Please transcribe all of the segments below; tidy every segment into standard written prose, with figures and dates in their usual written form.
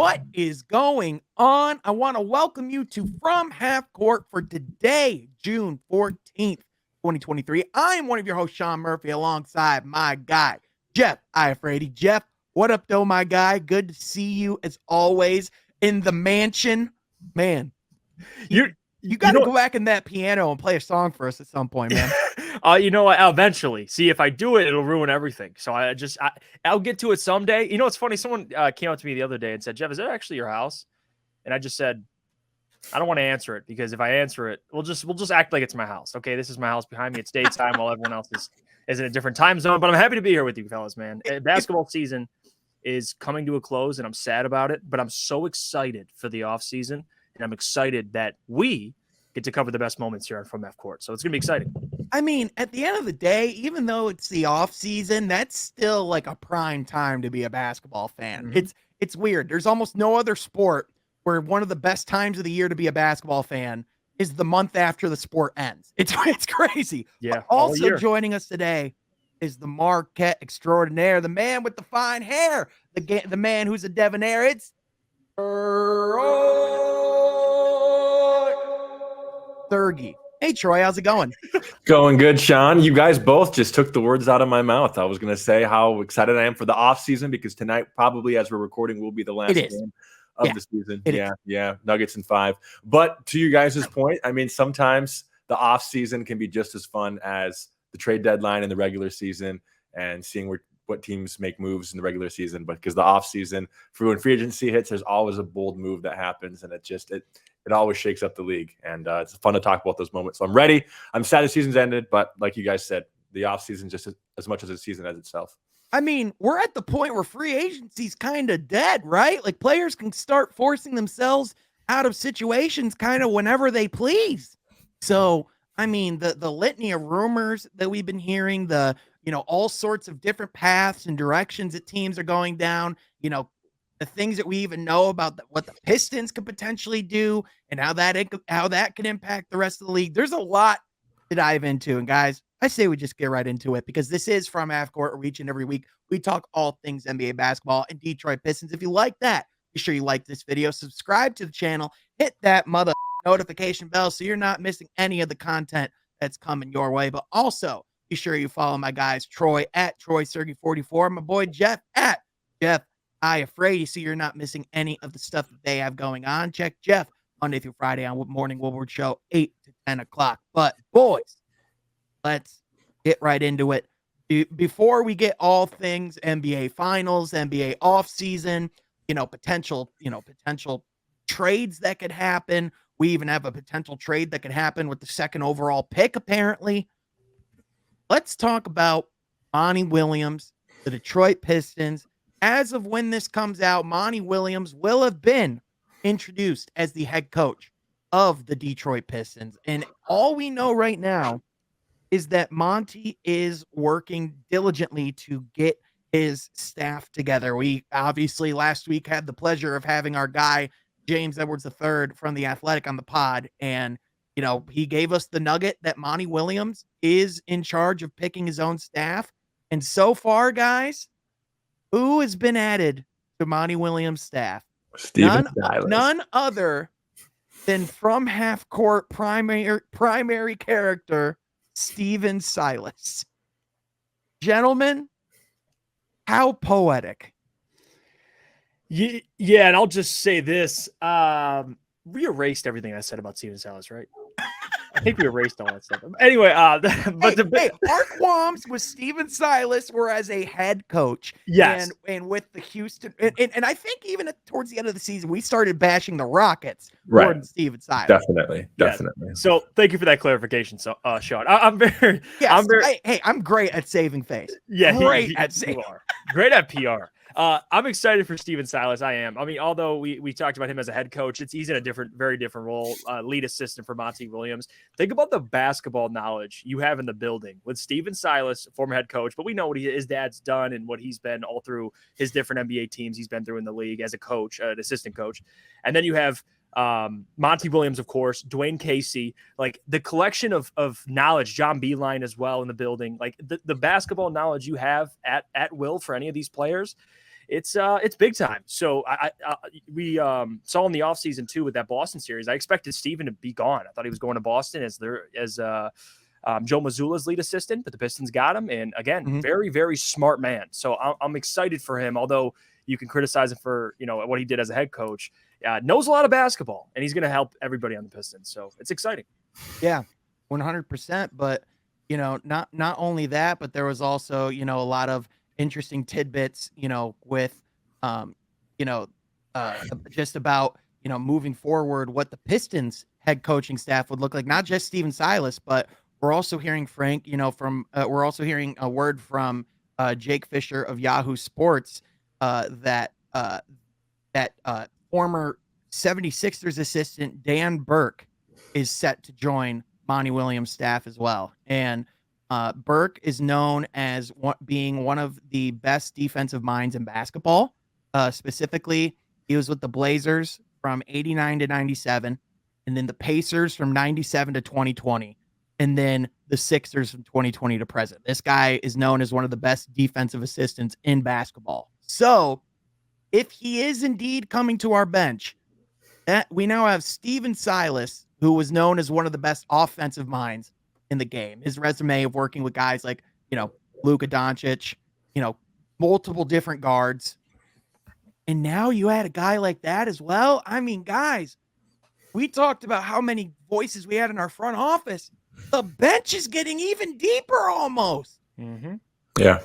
What is going on? I want to welcome you to From Half Court for today, June 14th, 2023. I am one of your hosts, Sean Murphy, alongside my guy, Jeff Iafrady. Jeff, what up, though, my guy? Good to see you, as always, in the mansion. Man, you got to go back in that piano and play a song for us at some point, man. You know what? Eventually. See, if I do it, it'll ruin everything. So I'll get to it someday. You know, it's funny. Someone came up to me the other day and said, Jeff, is that actually your house? And I just said, I don't want to answer it because if I answer it, we'll just act like it's my house. Okay, this is my house behind me. It's daytime while everyone else is in a different time zone. But I'm happy to be here with you, fellas, man. Basketball season is coming to a close, and I'm sad about it. But I'm so excited for the off season, and I'm excited that we get to cover the best moments here on From Half Court. So it's gonna be exciting. I mean, at the end of the day, even though it's the off season, that's still like a prime time to be a basketball fan. Mm-hmm. It's weird. There's almost no other sport where one of the best times of the year to be a basketball fan is the month after the sport ends. It's crazy. Yeah. But also joining us today is the Marquette extraordinaire, the man with the fine hair, the man who's a debonair. It's Thurgy. Hey, Troy, how's it going? Going good, Sean. You guys both just took the words out of my mouth. I was going to say how excited I am for the off season because tonight, probably as we're recording, will be the last game of the season. Yeah. Nuggets in 5. But to you guys' point, I mean, sometimes the off season can be just as fun as the trade deadline in the regular season and seeing what teams make moves in the regular season. But because the off season, for when free agency hits, there's always a bold move that happens, and it always shakes up the league, and it's fun to talk about those moments. So I'm ready. I'm sad the season's ended, but like you guys said, the offseason just as much as the season as itself. I mean, we're at the point where free agency's kind of dead, right? Like players can start forcing themselves out of situations kind of whenever they please. So, I mean, the litany of rumors that we've been hearing, all sorts of different paths and directions that teams are going down, the things that we even know about what the Pistons could potentially do and how that could impact the rest of the league. There's a lot to dive into. And guys, I say we just get right into it because this is From Half Court, where each and every week we talk all things NBA basketball and Detroit Pistons. If you like that, be sure you like this video, subscribe to the channel, hit that mother notification bell so you're not missing any of the content that's coming your way. But also be sure you follow my guys, Troy at TroySergy44, my boy Jeff at Jeff Iafrady, so you're not missing any of the stuff that they have going on. Check Jeff Monday through Friday on Morning Woodward Show, 8 to 10 o'clock. But boys, let's get right into it. Before we get all things NBA Finals, NBA offseason, potential trades that could happen. We even have a potential trade that could happen with the second overall pick, apparently. Let's talk about Monty Williams, the Detroit Pistons. As of when this comes out, Monty Williams will have been introduced as the head coach of the Detroit Pistons. And all we know right now is that Monty is working diligently to get his staff together. We obviously last week had the pleasure of having our guy, James Edwards III from The Athletic on the pod. And, he gave us the nugget that Monty Williams is in charge of picking his own staff. And so far, guys, who has been added to Monty Williams' staff? None other than From Half Court primary character Stephen Silas. Gentlemen, how poetic. Yeah, and I'll just say this. We erased everything I said about Stephen Silas, right? I think we erased all that stuff. Anyway, our qualms with Stephen Silas were as a head coach. Yes. And with the Houston, and I think even towards the end of the season, we started bashing the Rockets more than Stephen Silas. Definitely. So thank you for that clarification, Sean. I'm great at saving face. Yeah, great at saving. Great at PR. I'm excited for Stephen Silas. I am. I mean, although we talked about him as a head coach, he's in a very different role, lead assistant for Monty Williams. Think about the basketball knowledge you have in the building with Stephen Silas, former head coach, but we know what his dad's done and what he's been all through his different NBA teams he's been through in the league as a coach, an assistant coach. And then you have Monty Williams, of course, Dwayne Casey, like the collection of knowledge, John Beeline as well in the building, like the basketball knowledge you have at will for any of these players it's big time. So we saw in the offseason too with that Boston series. I expected Steven to be gone. I thought he was going to Boston as Joe Mazzulla's lead assistant, but the Pistons got him. And again, very, very smart man. So I'm excited for him. Although you can criticize him for, what he did as a head coach, knows a lot of basketball, and he's going to help everybody on the Pistons. So it's exciting. Yeah, 100%. But, not only that, but there was also, a lot of interesting tidbits, with, just about, moving forward, what the Pistons head coaching staff would look like, not just Steven Silas, but we're also hearing we're also hearing a word from Jake Fisher of Yahoo Sports that former 76ers assistant Dan Burke is set to join Monty Williams' staff as well. And Burke is known as being one of the best defensive minds in basketball. Specifically, he was with the Blazers from 89 to 97, and then the Pacers from 97 to 2020, and then the Sixers from 2020 to present. This guy is known as one of the best defensive assistants in basketball. So if he is indeed coming to our bench, we now have Steven Silas, who was known as one of the best offensive minds in the game. His resume of working with guys like, Luka Doncic, multiple different guards. And now you had a guy like that as well. I mean, guys, we talked about how many voices we had in our front office. The bench is getting even deeper almost. Yeah,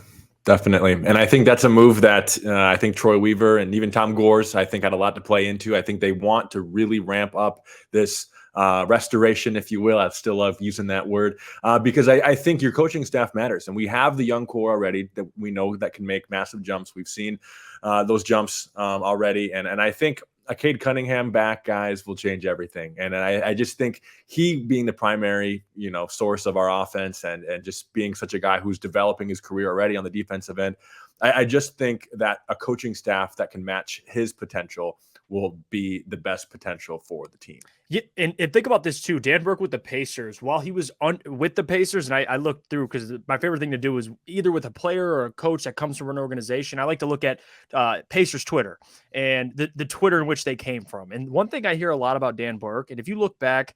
definitely. And I think that's a move that I think Troy Weaver and even Tom Gores, I think, had a lot to play into. I think they want to really ramp up this restoration, if you will. I still love using that word because I think your coaching staff matters. And we have the young core already that we know that can make massive jumps. We've seen those jumps already. And I think a Cade Cunningham back, guys, will change everything. And I just think he being the primary, source of our offense and just being such a guy who's developing his career already on the defensive end, I just think that a coaching staff that can match his potential will be the best potential for the team. Yeah, and think about this too. Dan Burke with the Pacers, while he was with the Pacers, and I looked through because my favorite thing to do is either with a player or a coach that comes from an organization. I like to look at Pacers Twitter and the Twitter in which they came from. And one thing I hear a lot about Dan Burke, and if you look back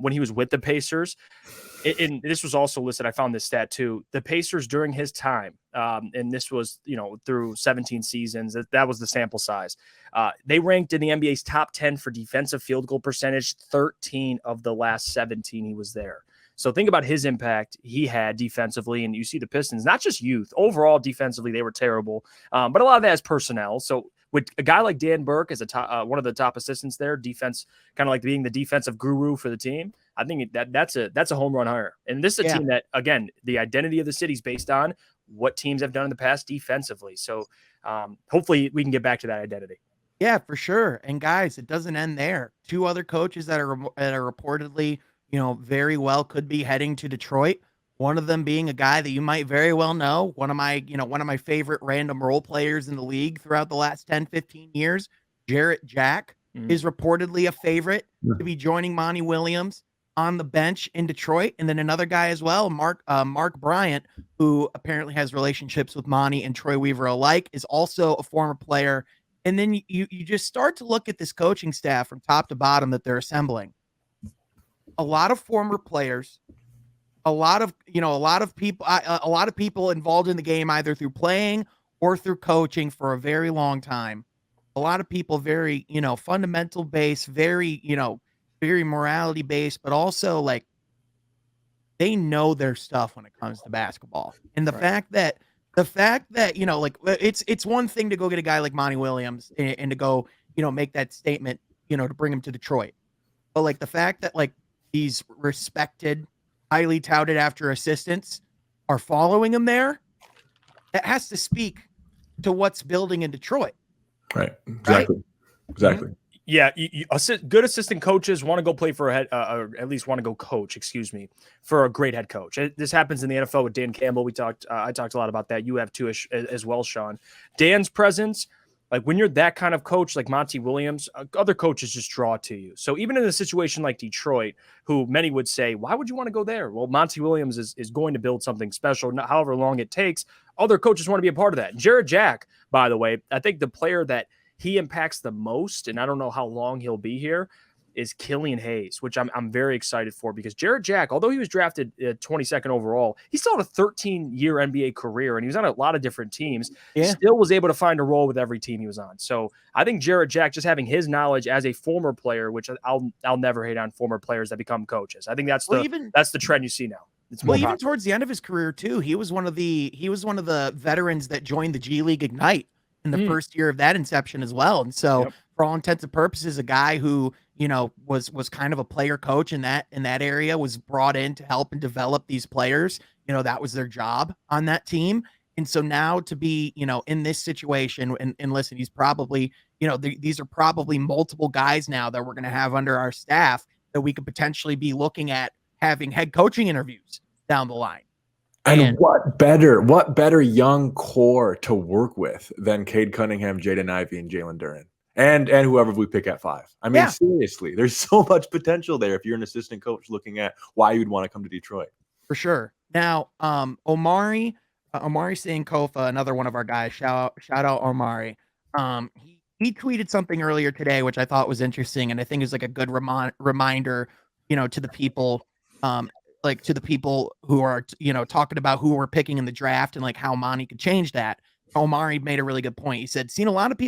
when he was with the Pacers, and this was also listed, I found this stat too, the Pacers during his time, and this was, through 17 seasons, that was the sample size. They ranked in the NBA's top 10 for defensive field goal percentage, 13 of the last 17 he was there. So think about his impact he had defensively, and you see the Pistons, not just youth, overall defensively, they were terrible, but a lot of that is personnel. So with a guy like Dan Burke as one of the top assistants there, defense, kind of like being the defensive guru for the team, I think that's a home run hire. And this is a team that, again, the identity of the city is based on what teams have done in the past defensively. So hopefully we can get back to that identity. Yeah, for sure. And guys, it doesn't end there. Two other coaches that are reportedly, very well could be heading to Detroit. One of them being a guy that you might very well know, one of my favorite random role players in the league throughout the last 10, 15 years, Jarrett Jack is reportedly a favorite to be joining Monty Williams on the bench in Detroit. And then another guy as well, Mark Bryant, who apparently has relationships with Monty and Troy Weaver alike, is also a former player. And then you just start to look at this coaching staff from top to bottom that they're assembling. A lot of former players, a lot of people involved in the game, either through playing or through coaching for a very long time. A lot of people very, fundamental based, very, very morality based, but also like they know their stuff when it comes to basketball. And the fact that, it's one thing to go get a guy like Monty Williams and to go, make that statement, to bring him to Detroit. But like the fact that like these respected, highly touted after assistants are following him there, that has to speak to what's building in Detroit. Right. Exactly. Right? Exactly. Yeah. Good assistant coaches want to go play for or at least want to go coach, for a great head coach. This happens in the NFL with Dan Campbell. I talked a lot about that. You have too as well, Sean. Dan's presence, Like when you're that kind of coach, like Monty Williams, other coaches just draw to you. So even in a situation like Detroit, who many would say, why would you want to go there? Well, Monty Williams is going to build something special, however long it takes. Other coaches want to be a part of that. Jared Jack, by the way, I think the player that he impacts the most, and I don't know how long he'll be here, is Killian Hayes, which I'm very excited for, because Jared Jack, although he was drafted 22nd overall, he still had a 13-year NBA career, and he was on a lot of different teams. Yeah. Still was able to find a role with every team he was on. So I think Jared Jack, just having his knowledge as a former player, which I'll never hate on former players that become coaches. I think that's the trend you see now. Even towards the end of his career too, he was one of the veterans that joined the G League Ignite in the first year of that inception as well. And so for all intents and purposes, a guy who, was kind of a player coach in that area, was brought in to help and develop these players. That was their job on that team. And so now to be, in this situation, and listen, he's probably, these are probably multiple guys now that we're going to have under our staff that we could potentially be looking at having head coaching interviews down the line. And what better young core to work with than Cade Cunningham, Jaden Ivey, and Jalen Duren, and whoever we pick at 5. I mean, seriously, there's so much potential there if you're an assistant coach looking at why you'd want to come to Detroit. For sure. Now, Omari Sankofa, another one of our guys, shout out Omari. He tweeted something earlier today, which I thought was interesting, and I think is like a good reminder, to the people, to the people who are, talking about who we're picking in the draft and like how Monty could change that. Omari made a really good point. He said, seen a lot of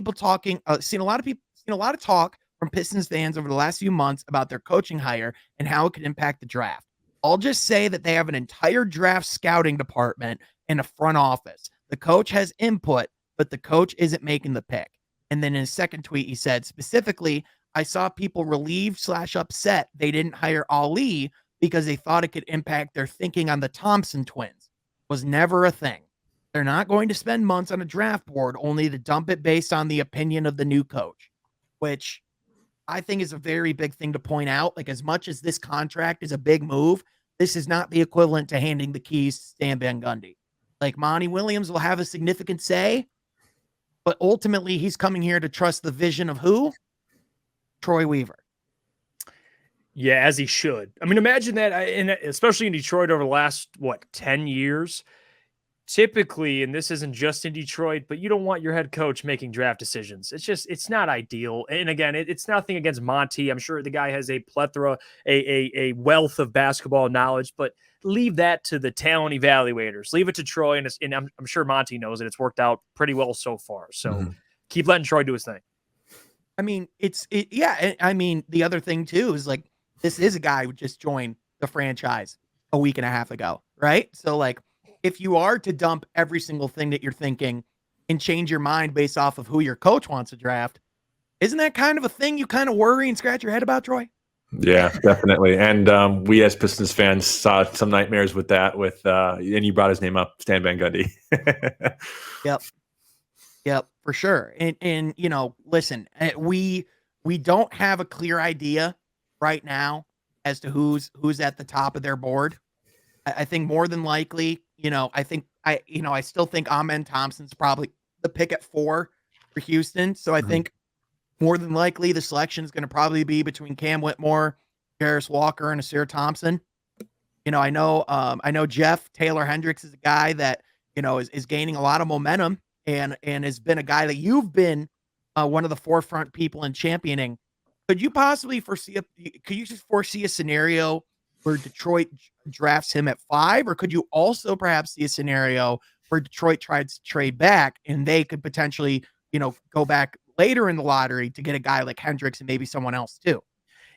talk from Pistons fans over the last few months about their coaching hire and how it could impact the draft. I'll just say that they have an entire draft scouting department and a front office. The coach has input, but the coach isn't making the pick. And then in his second tweet, he said, specifically, I saw people relieved/upset they didn't hire Ali because they thought it could impact their thinking on the Thompson twins. Was never a thing. They're not going to spend months on a draft board only to dump it based on the opinion of the new coach, which I think is a very big thing to point out. Like, as much as this contract is a big move, this is not the equivalent to handing the keys to Stan Van Gundy. Like, Monty Williams will have a significant say, but ultimately he's coming here to trust the vision of who? Troy Weaver. Yeah, as he should. I mean, imagine that, especially in Detroit over the last, 10 years, typically, and this isn't just in Detroit, but you don't want your head coach making draft decisions. It's not ideal. And again, it's nothing against Monty. I'm sure the guy has a plethora, a wealth of basketball knowledge, but leave that to the talent evaluators. Leave it to Troy, and I'm sure Monty knows it. It's worked out pretty well so far. So keep letting Troy do his thing. I mean, I mean, the other thing too is like, this is a guy who just joined the franchise a week and a half ago, right? So like, if you are to dump every single thing that you're thinking and change your mind based off of who your coach wants to draft, isn't that kind of a thing you kind of worry and scratch your head about, Troy? Yeah, definitely. And we as Pistons fans saw some nightmares with that, and you brought his name up, Stan Van Gundy. Yep, for sure. And listen, we don't have a clear idea right now as to who's at the top of their board. I think more than likely, I still think Amen Thompson's probably the pick at 4 for Houston. So I think more than likely the selection is going to probably be between Cam Whitmore, Jarris Walker, and Asir Thompson. I know Jeff Taylor Hendricks is a guy that, is gaining a lot of momentum and has been a guy that you've been one of the forefront people in championing. Could you possibly foresee a scenario where Detroit drafts him at 5, or could you also perhaps see a scenario where Detroit tries to trade back and they could potentially, go back later in the lottery to get a guy like Hendricks and maybe someone else too?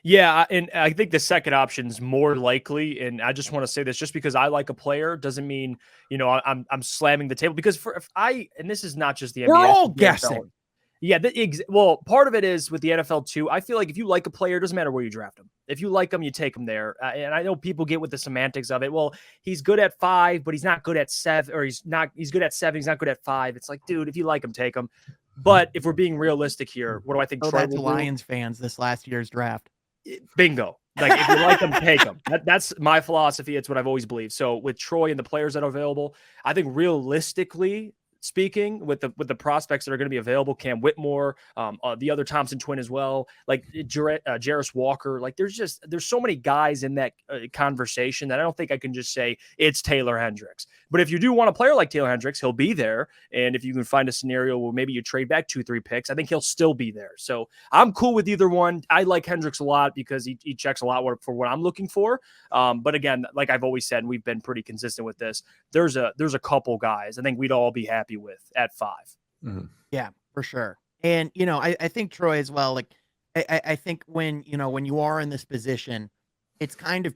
Yeah, and I think the second option is more likely. And I just want to say this: just because I like a player doesn't mean I'm slamming the table. Because and this is not just the NBA. We're all guessing. Yeah, well, part of it is with the NFL too. I feel like if you like a player, it doesn't matter where you draft him. If you like him, you take him there. And I know people get with the semantics of it. Well, he's good at 5, but he's not good at 7, or he's good at 7, he's not good at 5. It's like, dude, if you like him, take him. But if we're being realistic here, what do I think? Troy that to Lions fans this last year's draft. Bingo. Like, if you like them, take them. That's my philosophy. It's what I've always believed. So with Troy and the players that are available, I think realistically, speaking, with the prospects that are going to be available, Cam Whitmore, the other Thompson twin as well, like Jarris Walker, like there's so many guys in that conversation that I don't think I can just say it's Taylor Hendricks. But if you do want a player like Taylor Hendricks, he'll be there. And if you can find a scenario where maybe you trade back 2-3 picks, I think he'll still be there. So I'm cool with either one. I like Hendricks a lot because he checks a lot for what I'm looking for. But again, like I've always said, and we've been pretty consistent with this, there's a couple guys I think we'd all be happy with at 5. Mm-hmm. Yeah, for sure. And, I think Troy as well, like, I think when you are in this position, it's kind of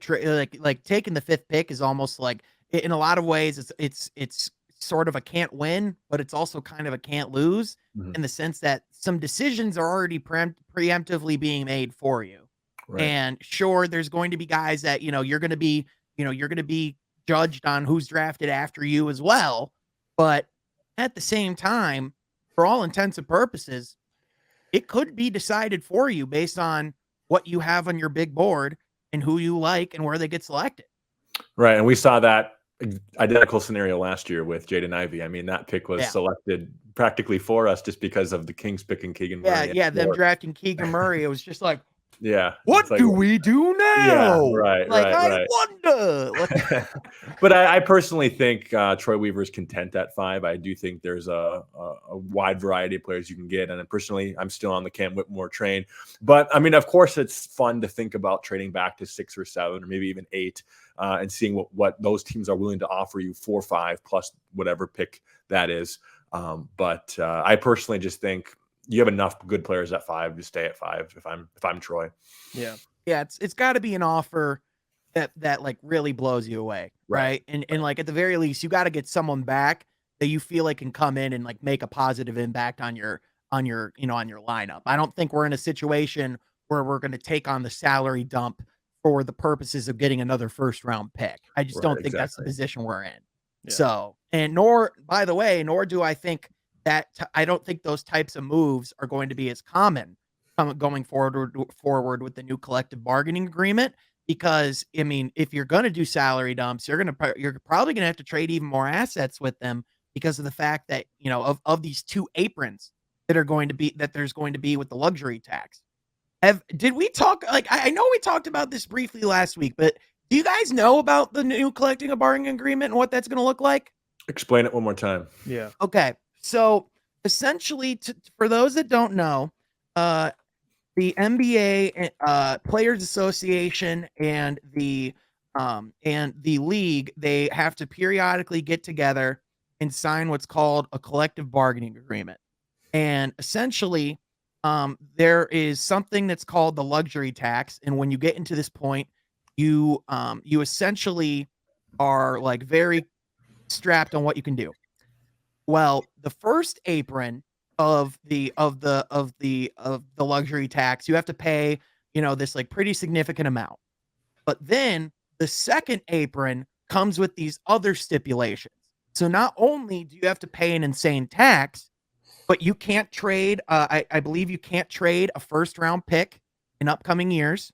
like taking the 5th pick is almost like, in a lot of ways, it's sort of a can't win, but it's also kind of a can't lose in the sense that some decisions are already preemptively being made for you. Right. And sure, there's going to be guys that, you're going to be judged on who's drafted after you as well. But at the same time, for all intents and purposes, it could be decided for you based on what you have on your big board and who you like and where they get selected. Right. And we saw that identical scenario last year with Jaden Ivey. I mean, that pick was selected practically for us just because of the Kings picking Keegan Murray. Yeah, them drafting Keegan Murray. It was just like, yeah. What do we do now? Yeah, right. I wonder. But I personally think Troy Weaver's content at 5. I do think there's a wide variety of players you can get. And personally, I'm still on the Cam Whitmore train. But I mean, of course, it's fun to think about trading back to 6 or 7 or maybe even 8 and seeing what those teams are willing to offer you 4 or 5 plus whatever pick that is. But I personally just think you have enough good players at 5 to stay at 5 if I'm Troy. Yeah. It's got to be an offer that like really blows you away, right? And like at the very least, you got to get someone back that you feel like can come in and like make a positive impact on your lineup. I don't think we're in a situation where we're going to take on the salary dump for the purposes of getting another 1st round pick. I just don't think that's the position we're in. Yeah. So, and nor do I think that I don't think those types of moves are going to be as common going forward with the new collective bargaining agreement, because I mean, if you're going to do salary dumps, you're probably going to have to trade even more assets with them because of the fact that, of these 2 aprons that there's going to be with the luxury tax. Did we talk, like, I know we talked about this briefly last week, but do you guys know about the new collective bargaining agreement and what that's going to look like? Explain it one more time. Yeah. Okay. So essentially, for those that don't know, the NBA Players Association and the league, they have to periodically get together and sign what's called a collective bargaining agreement. And essentially, there is something that's called the luxury tax. And when you get into this point, you essentially are like very strapped on what you can do. Well, the first apron of the luxury tax, you have to pay, this like pretty significant amount. But then the second apron comes with these other stipulations. So not only do you have to pay an insane tax, but you can't trade. I believe you can't trade a 1st round pick in upcoming years.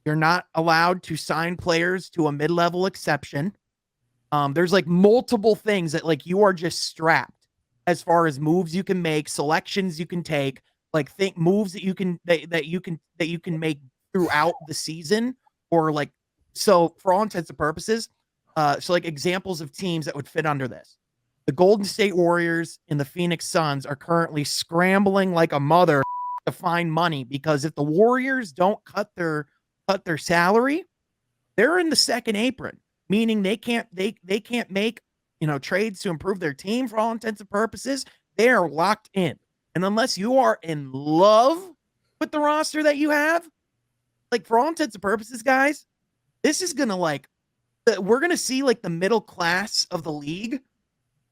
You're not allowed to sign players to a mid-level exception. There's like multiple things that like you are just strapped as far as moves you can make, selections you can take, like think moves that you can make throughout the season, or like, so for all intents and purposes, so like examples of teams that would fit under this. The Golden State Warriors and the Phoenix Suns are currently scrambling like a mother to find money, because if the Warriors don't cut their salary, they're in the second apron, meaning they can't make trades to improve their team. For all intents and purposes, they are locked in. And unless you are in love with the roster that you have, like for all intents and purposes, guys, this is gonna we're gonna see like the middle class of the league.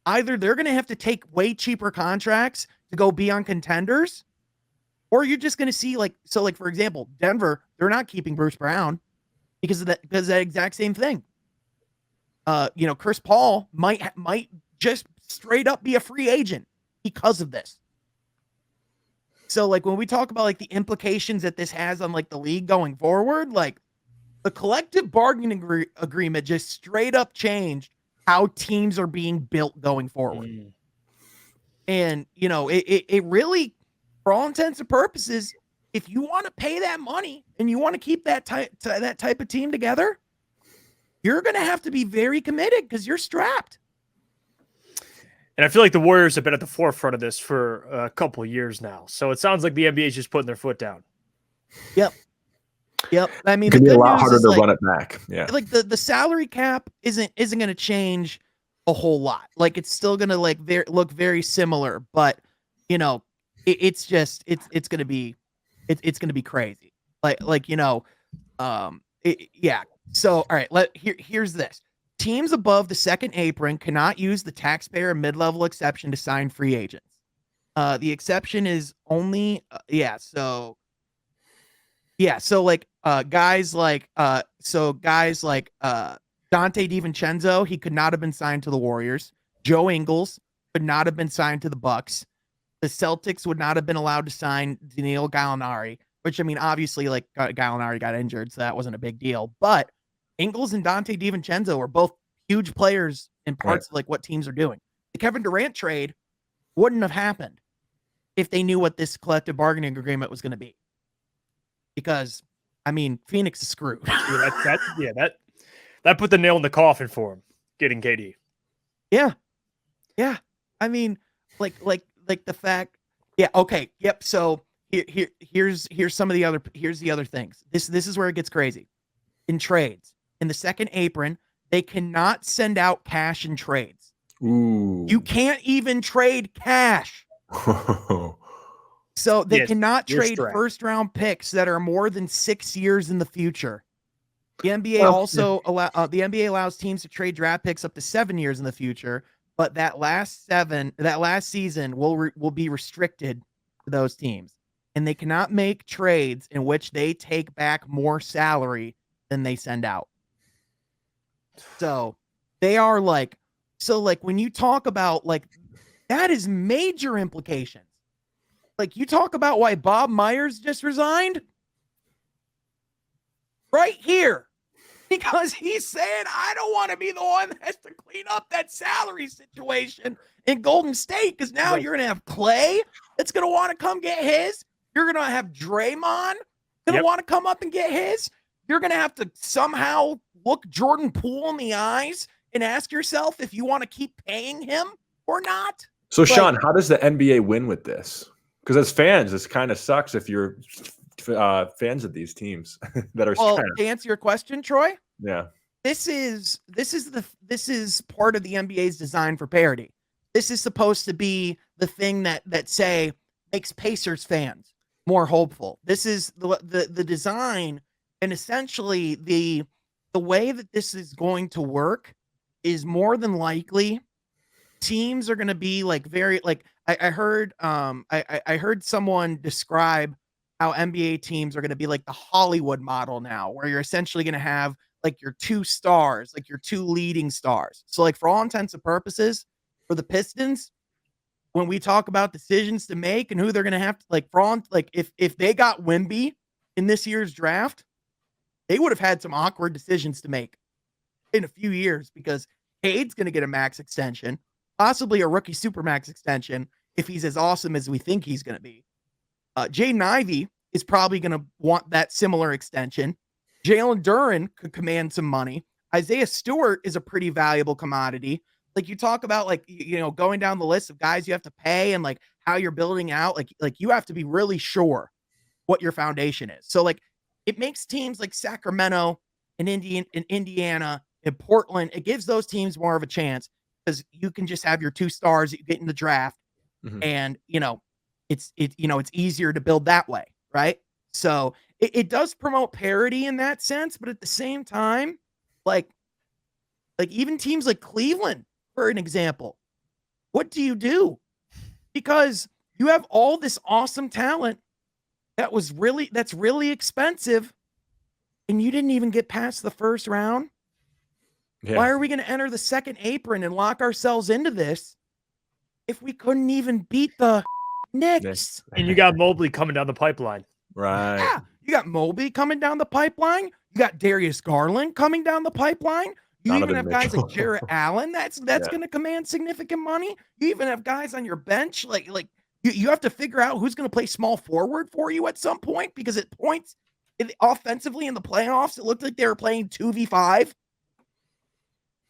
Either they're gonna have to take way cheaper contracts to go be on contenders, or you're just gonna see like for example, Denver, they're not keeping Bruce Brown because of that exact same thing. Chris Paul might just straight up be a free agent because of this. So like when we talk about like the implications that this has on like the league going forward, like the collective bargaining agreement just straight up changed how teams are being built going forward. And, you know, it really, for all intents and purposes, if you want to pay that money and you want to keep that type of team together, you're going to have to be very committed because you're strapped. And I feel like the Warriors have been at the forefront of this for a couple of years now. So it sounds like the NBA is just putting their foot down. Yep. I mean, it can be a lot harder to run it back. Yeah. Like the salary cap isn't going to change a whole lot. Like it's still going to look very similar, but you know, it's going to be crazy. Like, you know, yeah. So, all right, here's this. Teams above the second apron cannot use the taxpayer mid-level exception to sign free agents. The exception is only, So like guys like Dante DiVincenzo, he could not have been signed to the Warriors. Joe Ingles could not have been signed to the Bucks. The Celtics would not have been allowed to sign Danilo Gallinari, which, I mean, obviously, like, Gallinari got injured, so that wasn't a big deal. But Ingles and Dante DiVincenzo are both huge players in parts of like what teams are doing. The Kevin Durant trade wouldn't have happened if they knew what this collective bargaining agreement was going to be. Because, I mean, Phoenix is screwed. That put the nail in the coffin for him, getting KD. Yeah. I mean, like the fact. Yeah. Okay. Yep. So here's some of the other things. This is where it gets crazy. In trades, in the second apron, they cannot send out cash in trades. Ooh. You can't even trade cash. So they cannot trade first-round picks that are more than 6 years in the future. The NBA the NBA allows teams to trade draft picks up to 7 years in the future, but that last season will be restricted to those teams, and they cannot make trades in which they take back more salary than they send out. So they are like when you talk about like that is major implications. Like you talk about why Bob Myers just resigned right here because he's saying, I don't want to be the one that has to clean up that salary situation in Golden State because now you're going to have Clay that's going to want to come get his. You're going to have Draymond going to want to come up and get his. You're going to have to somehow look Jordan Poole in the eyes and ask yourself if you want to keep paying him or not. So, Sean, how does the NBA win with this? Because as fans, this kind of sucks if you're fans of these teams that are. Well, to answer your question, Troy. Yeah. This is part of the NBA's design for parity. This is supposed to be the thing that say makes Pacers fans more hopeful. This is the design, and essentially the way that this is going to work is more than likely teams are going to be like very like I heard someone describe how NBA teams are going to be like the Hollywood model now, where you're essentially going to have like your two stars, like your two leading stars. So like for all intents and purposes, for the Pistons, when we talk about decisions to make and who they're going to have to like if they got Wemby in this year's draft, they would have had some awkward decisions to make in a few years because Cade's going to get a max extension, possibly a rookie supermax extension if he's as awesome as we think he's going to be. Jaden Ivey is probably going to want that similar extension. Jalen Duren could command some money. Isaiah Stewart is a pretty valuable commodity. Like you talk about like, you know, going down the list of guys you have to pay and like how you're building out, like you have to be really sure what your foundation is. So like it makes teams like Sacramento and Indiana and Portland, it gives those teams more of a chance because you can just have your two stars that you get in the draft. Mm-hmm. And, you know, it's easier to build that way. Right. So it does promote parity in that sense. But at the same time, like even teams like Cleveland, for an example, what do you do? Because you have all this awesome talent that's really expensive and you didn't even get past the first round. Yeah. Why are we going to enter the second apron and lock ourselves into this if we couldn't even beat the Knicks? And you got Mobley coming down the pipeline. Right. Yeah. You got Mobley coming down the pipeline. You got Darius Garland coming down the pipeline. You Donovan even have guys like Mitchell. Jarrett Allen. That's Yeah. going to command significant money. You even have guys on your bench like you have to figure out who's going to play small forward for you at some point, because at points offensively in the playoffs, it looked like they were playing 2v5.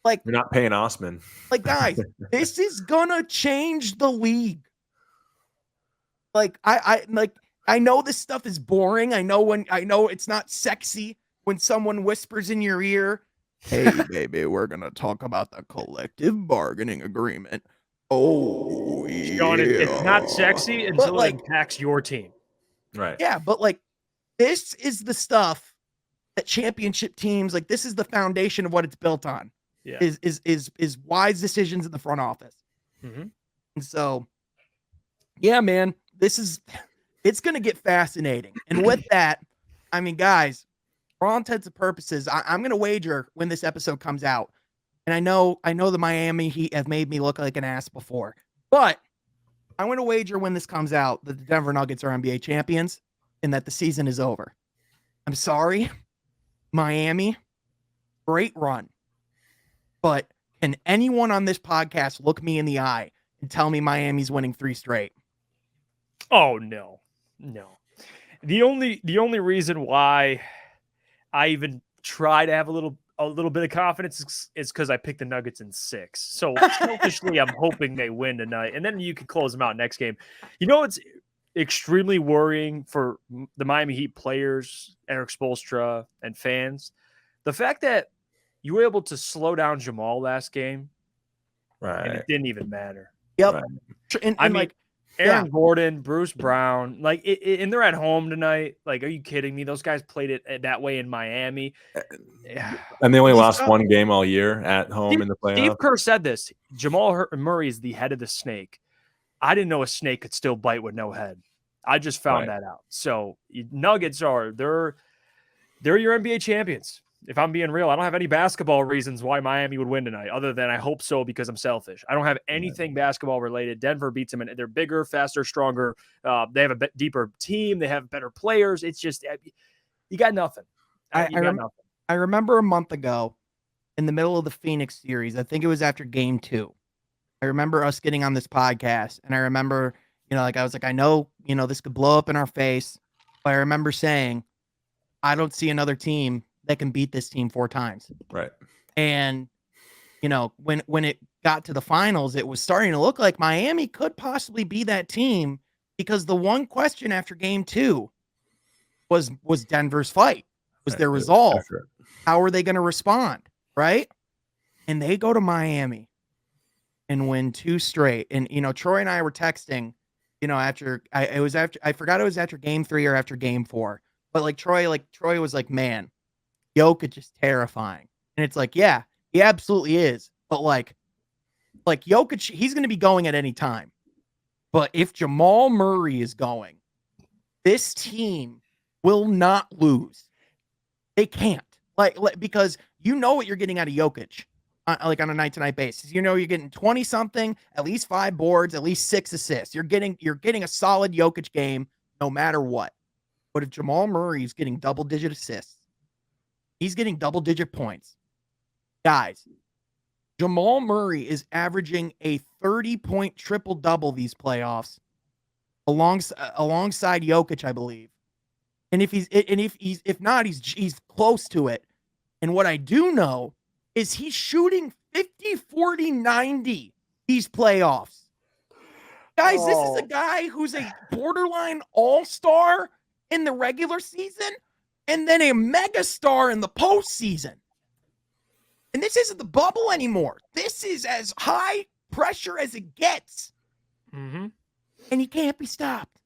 Like, You're not paying Osman. Like, guys, this is gonna change the league. Like, I know this stuff is boring. I know it's not sexy when someone whispers in your ear, "Hey, baby, we're gonna talk about the collective bargaining agreement." Oh, Sean, it's not sexy until like, it impacts your team. Right. Yeah, but like, this is the stuff that championship teams, like, this is the foundation of what it's built on. Yeah. Is wise decisions in the front office. Mm-hmm. And so, yeah, man, it's going to get fascinating. And with that, I mean, guys, for all intents and purposes, I'm going to wager when this episode comes out. And I know the Miami Heat have made me look like an ass before, but I'm going to wager when this comes out that the Denver Nuggets are NBA champions and that the season is over. I'm sorry, Miami, great run. But can anyone on this podcast look me in the eye and tell me Miami's winning 3 straight? Oh, no. The only reason why I even try to have a little bit of confidence is because I picked the Nuggets in 6. So selfishly, I'm hoping they win tonight, and then you can close them out next game. You know, it's extremely worrying for the Miami Heat players, Eric Spoelstra, and fans. The fact that you were able to slow down Jamal last game, Right? and it didn't even matter. Yep. Right. And I mean, like, Aaron Gordon, Bruce Brown, like, and they're at home tonight. Like, are you kidding me? Those guys played it that way in Miami. And they only lost one game all year at home in the playoffs. Steve Kerr said this. Jamal Murray is the head of the snake. I didn't know a snake could still bite with no head. I just found that out. So Nuggets they're your NBA champions. If I'm being real, I don't have any basketball reasons why Miami would win tonight, other than I hope so because I'm selfish. I don't have anything basketball related. Denver beats them, and they're bigger, faster, stronger. They have a deeper team. They have better players. It's just you got nothing. I remember a month ago in the middle of the Phoenix series, I think it was after game 2. I remember us getting on this podcast, and I remember, I was like, I know, this could blow up in our face, but I remember saying, I don't see another team that can beat this team 4 times. Right. And, when it got to the finals, it was starting to look like Miami could possibly be that team, because the one question after game 2 was Denver's fight, was their resolve. How are they going to respond? Right. And they go to Miami and win 2 straight. And, Troy and I were texting, after I forgot it was after game 3 or after game 4, but Troy was like, man, Jokic is terrifying. And it's like, yeah, he absolutely is. But like Jokic, he's going to be going at any time. But if Jamal Murray is going, this team will not lose. They can't. Because you know what you're getting out of Jokic, on a night-to-night basis. You're getting 20-something, at least 5 boards, at least 6 assists. You're getting a solid Jokic game no matter what. But if Jamal Murray is getting double-digit assists, he's getting double-digit points. Guys, Jamal Murray is averaging a 30-point triple-double these playoffs, alongside Jokic, I believe. And if not, he's close to it. And what I do know is he's shooting 50, 40, 90 these playoffs. Guys, this is a guy who's a borderline all-star in the regular season and then a mega star in the postseason. And this isn't the bubble anymore. This is as high pressure as it gets. Mm-hmm. And he can't be stopped.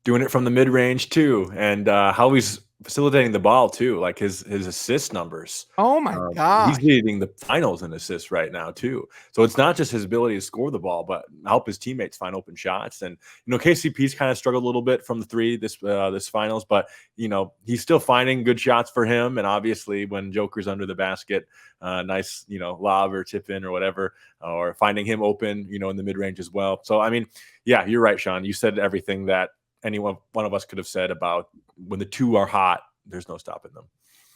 Doing it from the mid-range too, and how he's facilitating the ball too, like his assist numbers. Oh my God. He's leading the finals in assists right now too. So it's not just his ability to score the ball, but help his teammates find open shots. And KCP's kind of struggled a little bit from the 3 this finals, but he's still finding good shots for him. And obviously when Joker's under the basket, nice lob or tip in or whatever, or finding him open in the mid-range as well. So I mean, yeah, you're right, Sean. You said everything that one of us could have said about when the 2 are hot, there's no stopping them.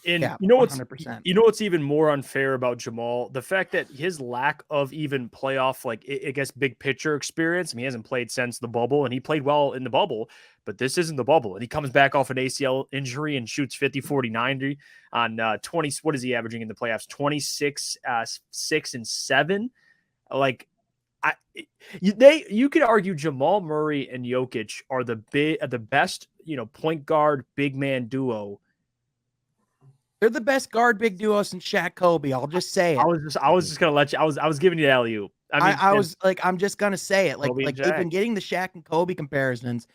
And Yeah, you know what's 100%. you know what's even more unfair about Jamal? The fact that his lack of even playoff, like I guess big picture experience. I mean, he hasn't played since the bubble, and he played well in the bubble, but this isn't the bubble. And he comes back off an ACL injury and shoots 50, 40, 90 on 20. What is he averaging in the playoffs? 26, 6, and 7. Like you could argue Jamal Murray and Jokic are the best, point guard big man duo. They're the best guard big duo since Shaq Kobe. I'll just say it. I was just gonna let you. I was giving you the alley-oop. I was like, I'm just gonna say it. Like they've been Shaq. getting the Shaq and Kobe comparisons.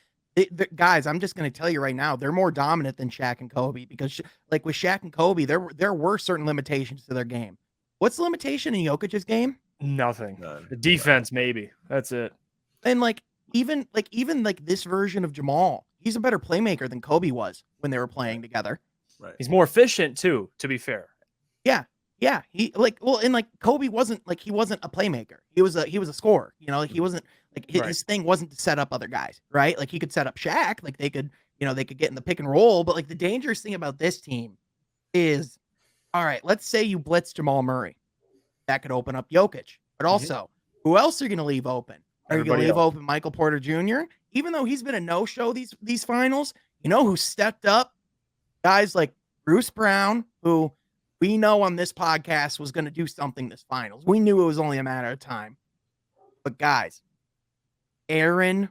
Guys, I'm just gonna tell you right now, they're more dominant than Shaq and Kobe because, like with Shaq and Kobe, there were certain limitations to their game. What's the limitation in Jokic's game? Nothing. None. The defense, maybe. That's it. And even this version of Jamal, he's a better playmaker than Kobe was when they were playing together. Right. He's more efficient too, to be fair. Yeah. He Kobe wasn't a playmaker. He was a scorer. He wasn't his thing wasn't to set up other guys, right? Like he could set up Shaq, like they could get in the pick and roll. But like the dangerous thing about this team is, all right, let's say you blitz Jamal Murray. That could open up Jokic. But also, who else are you going to leave open? Are you going to leave open Michael Porter Jr.? Even though he's been a no-show these finals, who stepped up? Guys like Bruce Brown, who we know on this podcast was going to do something this finals. We knew it was only a matter of time. But guys, Aaron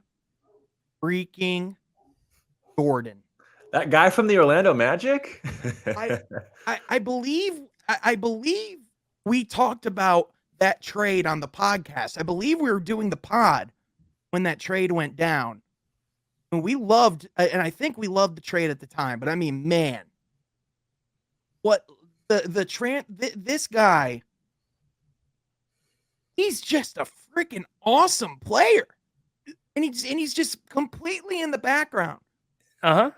freaking Gordon. That guy from the Orlando Magic? I believe we talked about that trade on the podcast. I believe we were doing the pod when that trade went down. And we loved, and I think we loved the trade at the time, but I mean, man, what this guy, he's just a freaking awesome player. And he's just completely in the background. Uh-huh.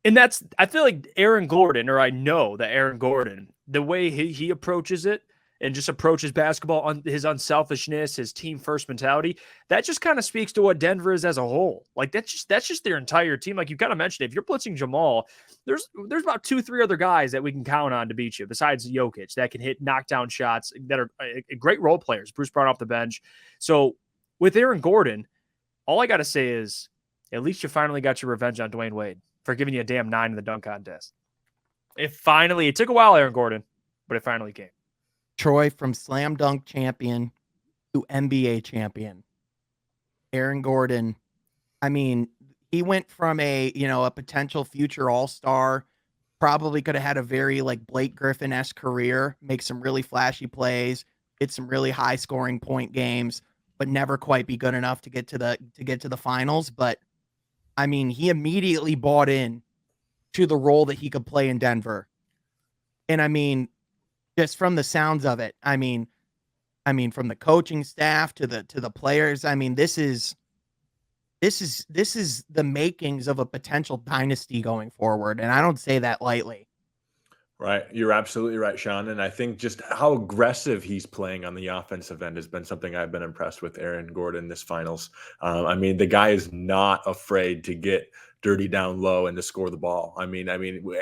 And I feel like Aaron Gordon, or I know that Aaron Gordon, the way he approaches it and just approaches basketball on his unselfishness, his team first mentality, that just kind of speaks to what Denver is as a whole. Like that's just their entire team. Like you kind of mentioned, if you're blitzing Jamal, there's about 2-3 other guys that we can count on to beat you besides Jokic that can hit knockdown shots that are great role players. Bruce Brown off the bench. So with Aaron Gordon, all I got to say is at least you finally got your revenge on Dwayne Wade for giving you a damn 9 in the dunk contest. It took a while, Aaron Gordon, but it finally came. Troy, from slam dunk champion to NBA champion. Aaron Gordon, I mean, he went from a potential future all-star, probably could have had a very like Blake Griffin-esque career, make some really flashy plays, hit some really high-scoring point games, but never quite be good enough to get to the finals. But I mean, he immediately bought in to the role that he could play in Denver. And I mean, just from the sounds of it, I mean, from the coaching staff to the players, I mean, this is the makings of a potential dynasty going forward. And I don't say that lightly. Right. You're absolutely right, Sean. And I think just how aggressive he's playing on the offensive end has been something I've been impressed with Aaron Gordon this finals. I mean, the guy is not afraid to get dirty down low and to score the ball. I mean,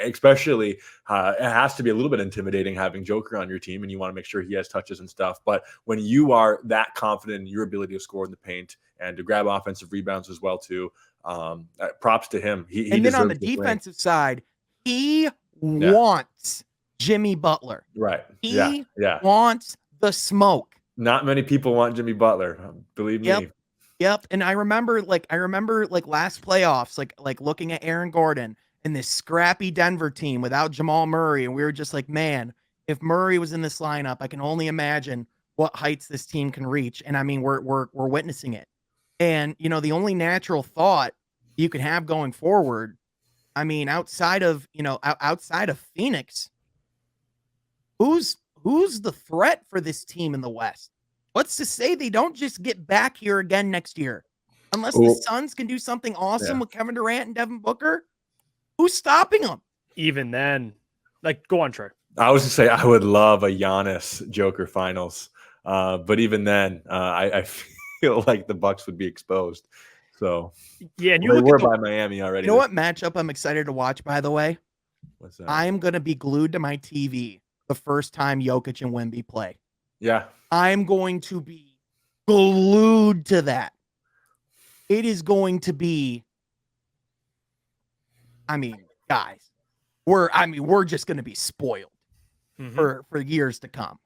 especially it has to be a little bit intimidating having Joker on your team and you want to make sure he has touches and stuff. But when you are that confident in your ability to score in the paint and to grab offensive rebounds as well, too, props to him. He and then on the defensive side, he wants Jimmy Butler. Right. He wants the smoke. Not many people want Jimmy Butler, believe me. Yep. And I remember last playoffs, like looking at Aaron Gordon and this scrappy Denver team without Jamal Murray. And we were just like, man, if Murray was in this lineup, I can only imagine what heights this team can reach. And I mean, we're witnessing it. And, the only natural thought you could have going forward, I mean, outside of Phoenix, who's the threat for this team in the West? What's to say they don't just get back here again next year? Unless the Suns can do something awesome with Kevin Durant and Devin Booker, who's stopping them? Even then, go on, Trey. I was to say I would love a Giannis Joker finals, but even then, I feel like the Bucks would be exposed. So yeah, and they were by Miami already. You know what matchup I'm excited to watch, by the way? What's that? I'm going to be glued to my TV the first time Jokic and Wemby play. Yeah. I'm going to be glued to that. It is going to be, I mean, guys, we're just going to be spoiled for years to come.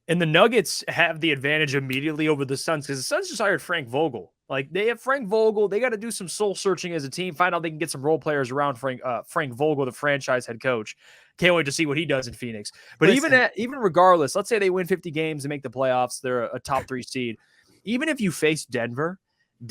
And the Nuggets have the advantage immediately over the Suns because the Suns just hired Frank Vogel. Like, they have Frank Vogel. They got to do some soul searching as a team, find out they can get some role players around Frank Vogel, the franchise head coach. Can't wait to see what he does in Phoenix. But even regardless, let's say they win 50 games and make the playoffs, they're a top 3 seed. Even if you face Denver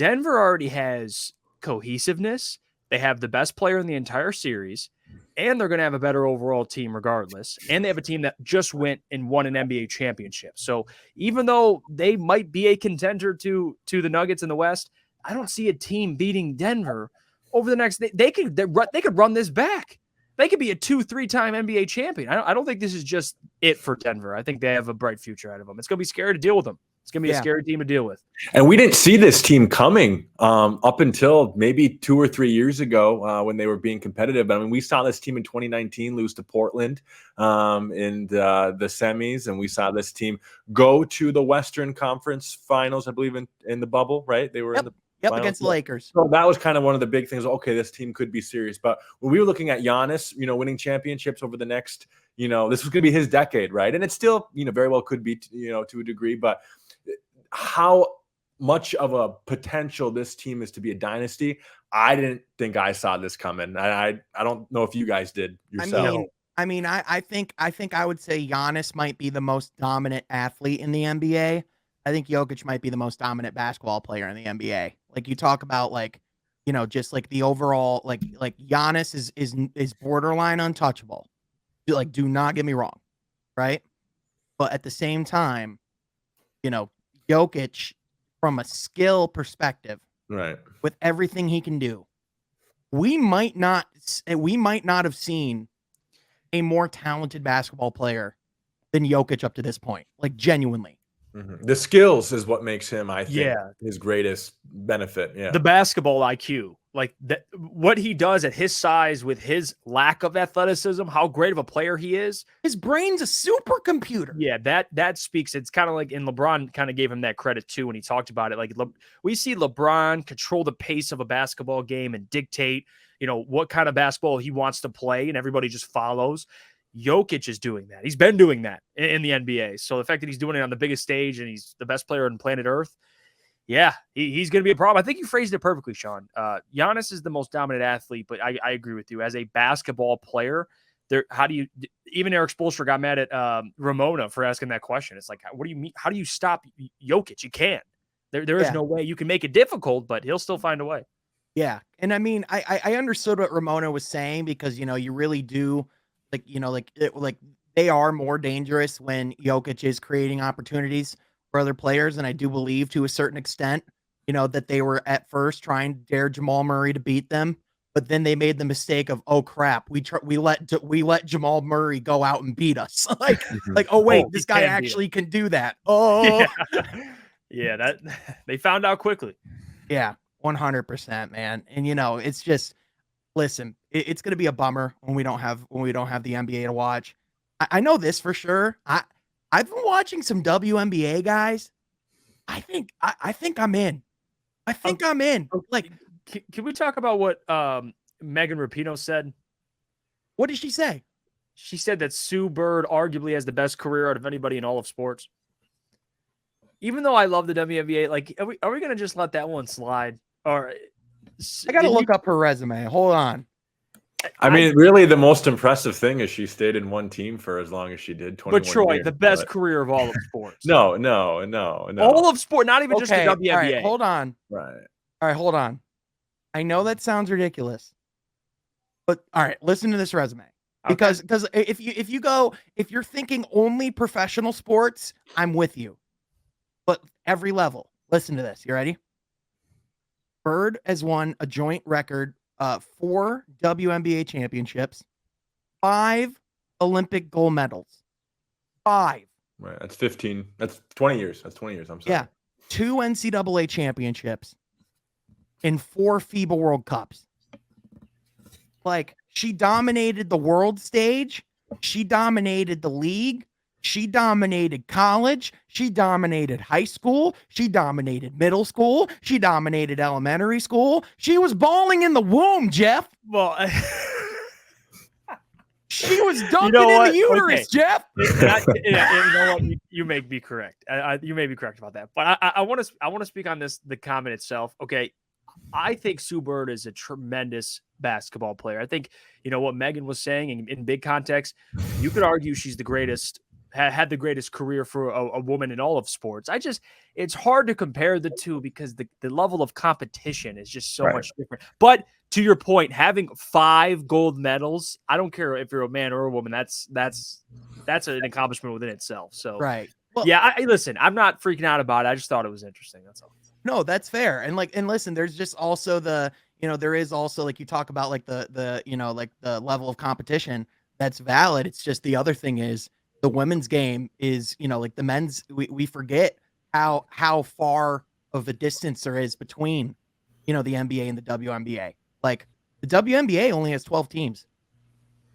already has cohesiveness. They have the best player in the entire series, and they're going to have a better overall team regardless. And they have a team that just went and won an NBA championship. So even though they might be a contender to the Nuggets in the West, I don't see a team beating Denver over the next. They could run this back. They could be a 2-3-time NBA champion. I don't think this is just it for Denver. I think they have a bright future ahead of them. It's going to be scary to deal with them. It's going to be a scary team to deal with. And we didn't see this team coming up until maybe 2 or 3 years ago when they were being competitive. But I mean, we saw this team in 2019 lose to Portland in the semis, and we saw this team go to the Western Conference Finals, I believe, in the bubble, right? They were in the finals against the Lakers. So that was kind of one of the big things. Okay, this team could be serious. But when we were looking at Giannis, winning championships over the next, this was going to be his decade, right? And it still, very well could be, to a degree, but how much of a potential this team is to be a dynasty, I didn't think I saw this coming. I don't know if you guys did yourself. I think I would say Giannis might be the most dominant athlete in the NBA. I think Jokic might be the most dominant basketball player in the NBA. Like, you talk about, like, just like the overall, like Giannis is borderline untouchable. Like, do not get me wrong, right? But at the same time, Jokic, from a skill perspective, right, with everything he can do, we might not have seen a more talented basketball player than Jokic up to this point. Like, genuinely. Mm-hmm. The skills is what makes him, I think, his greatest benefit. Yeah, the basketball IQ, like that, what he does at his size with his lack of athleticism, how great of a player he is. His brain's a supercomputer. Yeah, that speaks. It's kind of like, and LeBron kind of gave him that credit too when he talked about it. Like, we see LeBron control the pace of a basketball game and dictate, what kind of basketball he wants to play, and everybody just follows. Jokic is doing that. He's been doing that in the NBA. So the fact that he's doing it on the biggest stage and he's the best player on planet Earth, he's going to be a problem. I think you phrased it perfectly, Sean. Giannis is the most dominant athlete, but I agree with you. As a basketball player, even Eric Spoelstra got mad at Ramona for asking that question. It's like, what do you mean? How do you stop Jokic? You can't. There is no way. You can make it difficult, but he'll still find a way. Yeah. And I mean, I understood what Ramona was saying, because, you really do, like they are more dangerous when Jokic is creating opportunities for other players. And I do believe, to a certain extent, that they were at first trying to dare Jamal Murray to beat them, but then they made the mistake of, oh crap, we let Jamal Murray go out and beat us. Oh wait, this guy actually can do that. Oh yeah, that they found out quickly. Yeah, 100%, man. And it's just, listen, it's going to be a bummer when we don't have the NBA to watch. I know this for sure. I've been watching some WNBA, guys. I think I'm in. I'm in. Like, can we talk about what Megan Rapinoe said? What did she say? She said that Sue Bird arguably has the best career out of anybody in all of sports. Even though I love the WNBA, like, are we going to just let that one slide? Or I got to look up her resume. Hold on. I mean, really, the most impressive thing is she stayed in one team for as long as she did. 21 But Troy, years, the best career of all of sports. No. All of sport, not even just the WNBA. All right, hold on. Right. All right, hold on. I know that sounds ridiculous, but all right, listen to this resume. Because if you're thinking only professional sports, I'm with you. But every level, listen to this. You ready? Bird has won a joint record 4 WNBA championships, 5 Olympic gold medals. 5. Right. That's 15. That's 20 years. I'm sorry. Yeah. 2 NCAA championships and 4 FIBA World Cups. Like, She dominated the world stage. She dominated the league. She dominated college. She dominated high school. She dominated middle school. She dominated elementary school. She was balling in the womb, Jeff. Well, she was dunking in the uterus, Jeff. You know what? You may be correct. You may be correct about that. But I want to speak on the comment itself. Okay. I think Sue Bird is a tremendous basketball player. I think, what Megan was saying in big context, you could argue she's the greatest, had the greatest career for a woman in all of sports. It's hard to compare the two because the level of competition is just so much different. But to your point, having 5 gold medals, I don't care if you're a man or a woman, that's an accomplishment within itself. So, well, yeah, listen, I'm not freaking out about it. I just thought it was interesting. That's all. No, that's fair. And listen, there's just also there is also, like, you talk about, like, the the level of competition that's valid. It's just the other thing is the women's game is, like the men's, we forget how far of a distance there is between, the NBA and the WNBA. Like, the WNBA only has 12 teams.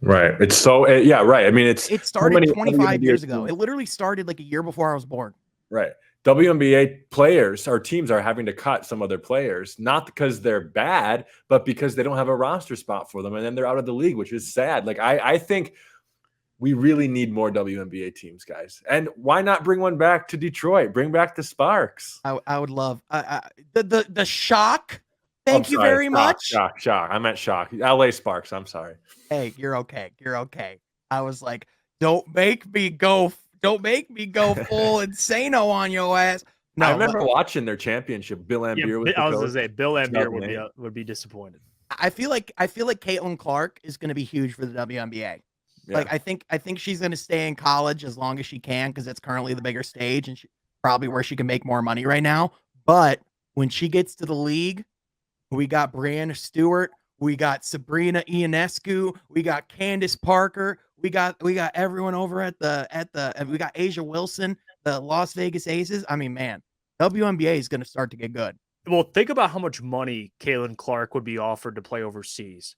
Right. It's so, yeah, right. I mean, it started 25 years ago. It literally started like a year before I was born. Right. WNBA players or teams are having to cut some of their players, not because they're bad, but because they don't have a roster spot for them. And then they're out of the league, which is sad. Like, I think we really need more WNBA teams, guys. And why not bring one back to Detroit? Bring back the Sparks. I would love the Shock. Thank you very much. Shock. I meant Shock. LA Sparks. I'm sorry. Hey, you're okay. I was like, don't make me go full insano on your ass. No, I remember watching their championship. Bill Lambier was the I was coach. gonna say Bill Lambier would be disappointed. I feel like Caitlin Clark is going to be huge for the WNBA. Yeah. Like, I think she's going to stay in college as long as she can because it's currently the bigger stage and probably where she can make more money right now. But when she gets to the league, we got Brianna Stewart, we got Sabrina Ionescu, we got Candace Parker. We got everyone over at we got Asia Wilson, the Las Vegas Aces. I mean, man, WNBA is going to start to get good. Well, think about how much money Caitlin Clark would be offered to play overseas.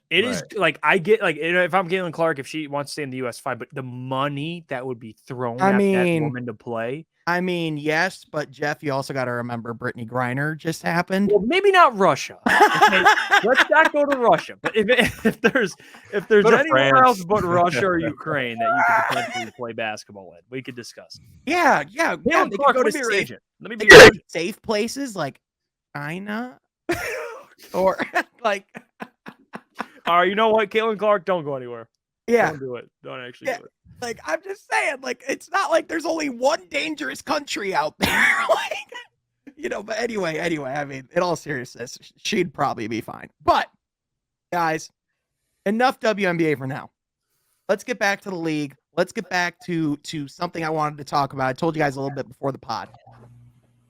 It is like, I get, like, if I'm Caitlin Clark, if she wants to stay in the U.S., fine, but the money that would be thrown at that woman to play. I mean, yes, but Jeff, you also got to remember Brittany Griner just happened. Well, maybe not Russia. Okay, let's not go to Russia. But if there's anywhere else but Russia or Ukraine that you could potentially play basketball in, we could discuss. Yeah. They could go to safe places like China or like. All right, you know what, Caitlin Clark, don't go anywhere. Yeah, don't do it. Don't actually do it. Like, I'm just saying, like, it's not like there's only one dangerous country out there. Like, but anyway, I mean, in all seriousness, she'd probably be fine. But, guys, enough WNBA for now. Let's get back to the league. Let's get back to something I wanted to talk about. I told you guys a little bit before the pod.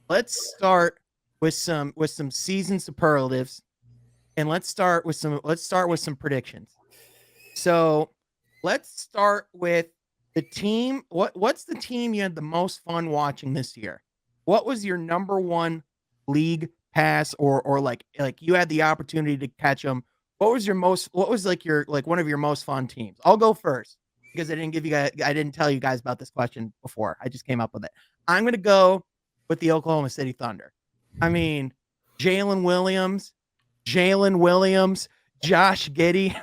Let's start with some season superlatives, and let's start with some predictions. So, let's start with the team. What's the team you had the most fun watching this year? What was your number one league pass or like you had the opportunity to catch them? What was one of your most fun teams? I'll go first because I didn't tell you guys about this question before. I just came up with it. I'm going to go with the Oklahoma City Thunder. I mean, Jalen Williams, Josh Giddey,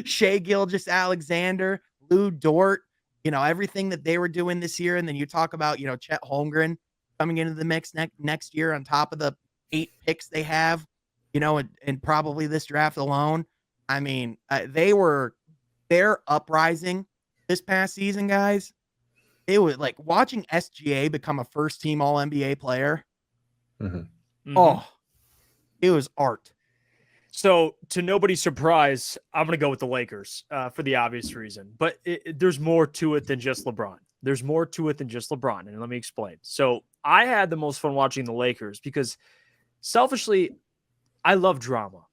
Shea Gilgeous-Alexander, Lou Dort, everything that they were doing this year. And then you talk about, Chet Holmgren coming into the mix next year on top of the 8 picks they have, and probably this draft alone. I mean, their uprising this past season, guys. It was like watching SGA become a first team All NBA player. Mm-hmm. Oh, it was art. So, to nobody's surprise, I'm going to go with the Lakers for the obvious reason. But there's more to it than just LeBron. And let me explain. So, I had the most fun watching the Lakers because, selfishly, I love drama.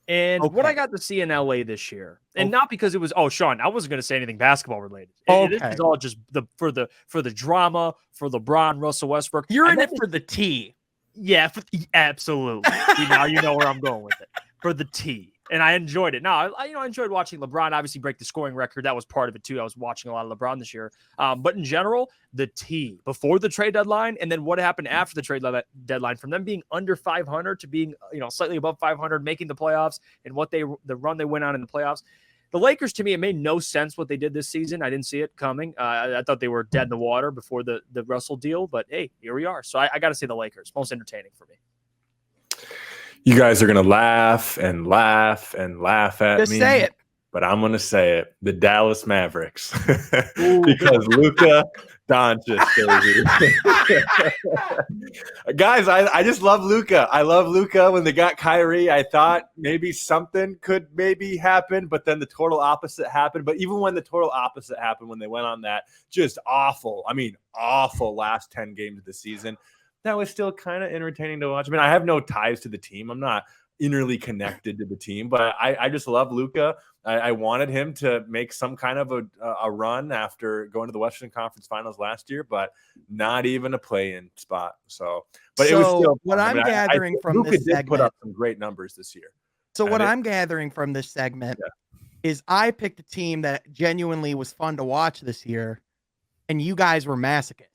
And what I got to see in LA this year, and not because it was, Sean, I wasn't going to say anything basketball related. This is all just for the drama, for LeBron, Russell Westbrook. You're in it for the tea. Yeah, absolutely. Now you know where I'm going with it. For the tea. and I enjoyed it. Now, I enjoyed watching LeBron obviously break the scoring record. That was part of it too. I was watching a lot of LeBron this year. But in general, the T before the trade deadline, and then what happened after the trade deadline, from them being under 500 to being slightly above 500, making the playoffs, and the run they went on in the playoffs. The Lakers, to me, it made no sense what they did this season. I didn't see it coming. I thought they were dead in the water before the Russell deal, but hey, here we are. So I got to say the Lakers, most entertaining for me. You guys are going to laugh and laugh and laugh at Just me. say it. But I'm going to say it. The Dallas Mavericks. Because Luka Doncic, baby. Guys, I just love Luka. I love Luka. When they got Kyrie, I thought maybe something could maybe happen, but then the total opposite happened. But even when the total opposite happened, when they went on that just awful last 10 games of the season, that was still kind of entertaining to watch. I mean, I have no ties to the team. I'm not innerly connected to the team, but I just love Luka. I wanted him to make some kind of a run after going to the Western Conference Finals last year, but not even a play-in spot. So, but it was still what fun. I'm gathering from Luka this did segment. put up some great numbers this year. So what I'm gathering from this segment is I picked a team that genuinely was fun to watch this year, and you guys were masochists.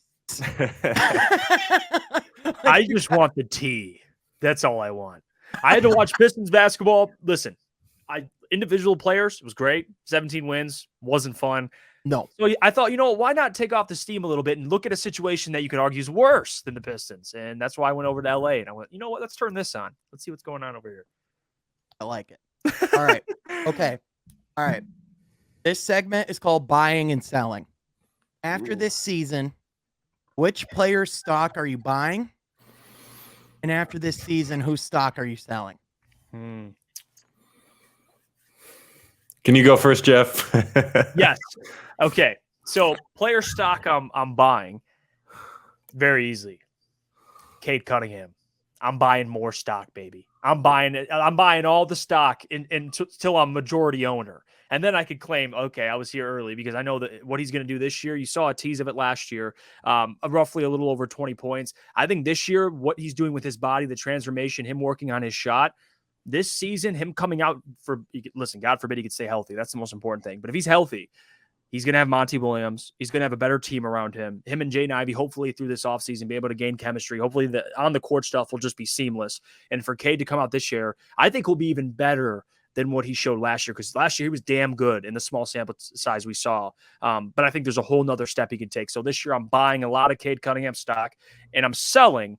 I just want the T. That's all I want. I had to watch Pistons basketball. Listen, individual players, it was great. 17 wins, wasn't fun. No. So I thought, why not take off the steam a little bit and look at a situation that you could argue is worse than the Pistons? And that's why I went over to LA and I went, you know what? Let's turn this on. Let's see what's going on over here. I like it. All right. Okay. All right. This segment is called buying and selling. After this season, which player's stock are you buying? And after this season, whose stock are you selling? Can you go first, Jeff? Yes. Okay. So player stock I'm buying very easily. Cade Cunningham. I'm buying more stock, baby. I'm buying it. I'm buying all the stock until I'm majority owner. And then I could claim, okay, I was here early because I know that what he's going to do this year. You saw a tease of it last year, roughly a little over 20 points. I think this year, what he's doing with his body, the transformation, him working on his shot, this season, him coming out listen, God forbid he could stay healthy. That's the most important thing. But if he's healthy, he's going to have Monty Williams. He's going to have a better team around him. Him and Jaden Ivey, hopefully through this offseason, be able to gain chemistry. Hopefully the on the court stuff will just be seamless. And for Cade to come out this year, I think he'll be even better than what he showed last year, because last year he was damn good in the small sample size we saw. But I think there's a whole nother step he can take. So this year I'm buying a lot of Cade Cunningham stock, and I'm selling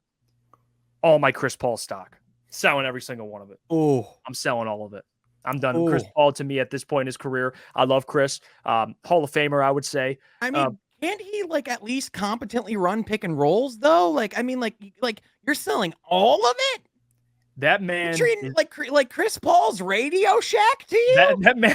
all my Chris Paul stock. Selling every single one of it. Oh, I'm selling all of it. I'm done. Chris Paul, to me, at this point in his career, I love Chris. Hall of Famer, I would say. I mean, can't he at least competently run pick and rolls though? You're selling all of it. That man, you're treating like Chris Paul's Radio Shack to you. That man.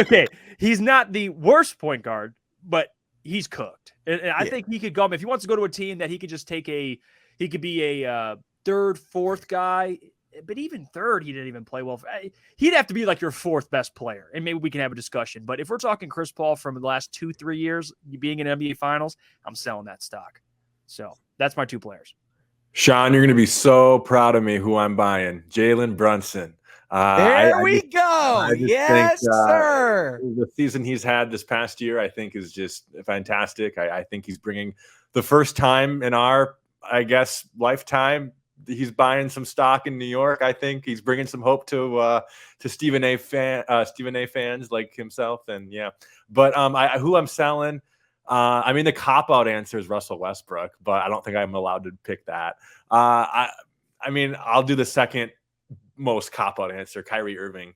Okay, he's not the worst point guard, but he's cooked. And I think he could go if he wants to go to a team that he could just take he could be a third, fourth guy. But even third, he didn't even play well. He'd have to be like your fourth best player, and maybe we can have a discussion. But if we're talking Chris Paul from the last 2-3 years being in NBA Finals, I'm selling that stock. So that's my two players. Sean, you're going to be so proud of me who I'm buying. Jalen Brunson. There we go. Yes, sir. The season he's had this past year, I think, is just fantastic. I think he's bringing the first time in our, I guess, lifetime. He's buying some stock in New York. I think he's bringing some hope to Stephen A. fans like himself. And yeah, but who I'm selling. I mean, the cop-out answer is Russell Westbrook, but I don't think I'm allowed to pick that. I mean, I'll do the second most cop-out answer, Kyrie Irving.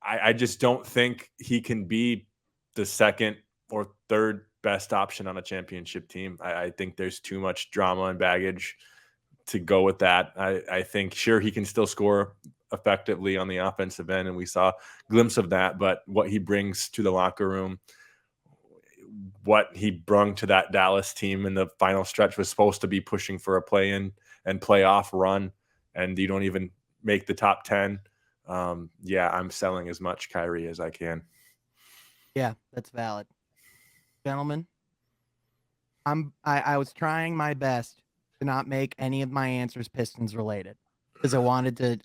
I just don't think he can be the second or third best option on a championship team. I think there's too much drama and baggage to go with that. I think, sure, he can still score effectively on the offensive end, and we saw a glimpse of that, but what he brings to the locker room, what he brung to that Dallas team in the final stretch, was supposed to be pushing for a play-in and playoff run, and you don't even make the top 10. Yeah, I'm selling as much Kyrie as I can. Yeah, that's valid. Gentlemen, I was trying my best to not make any of my answers Pistons related. because I wanted to,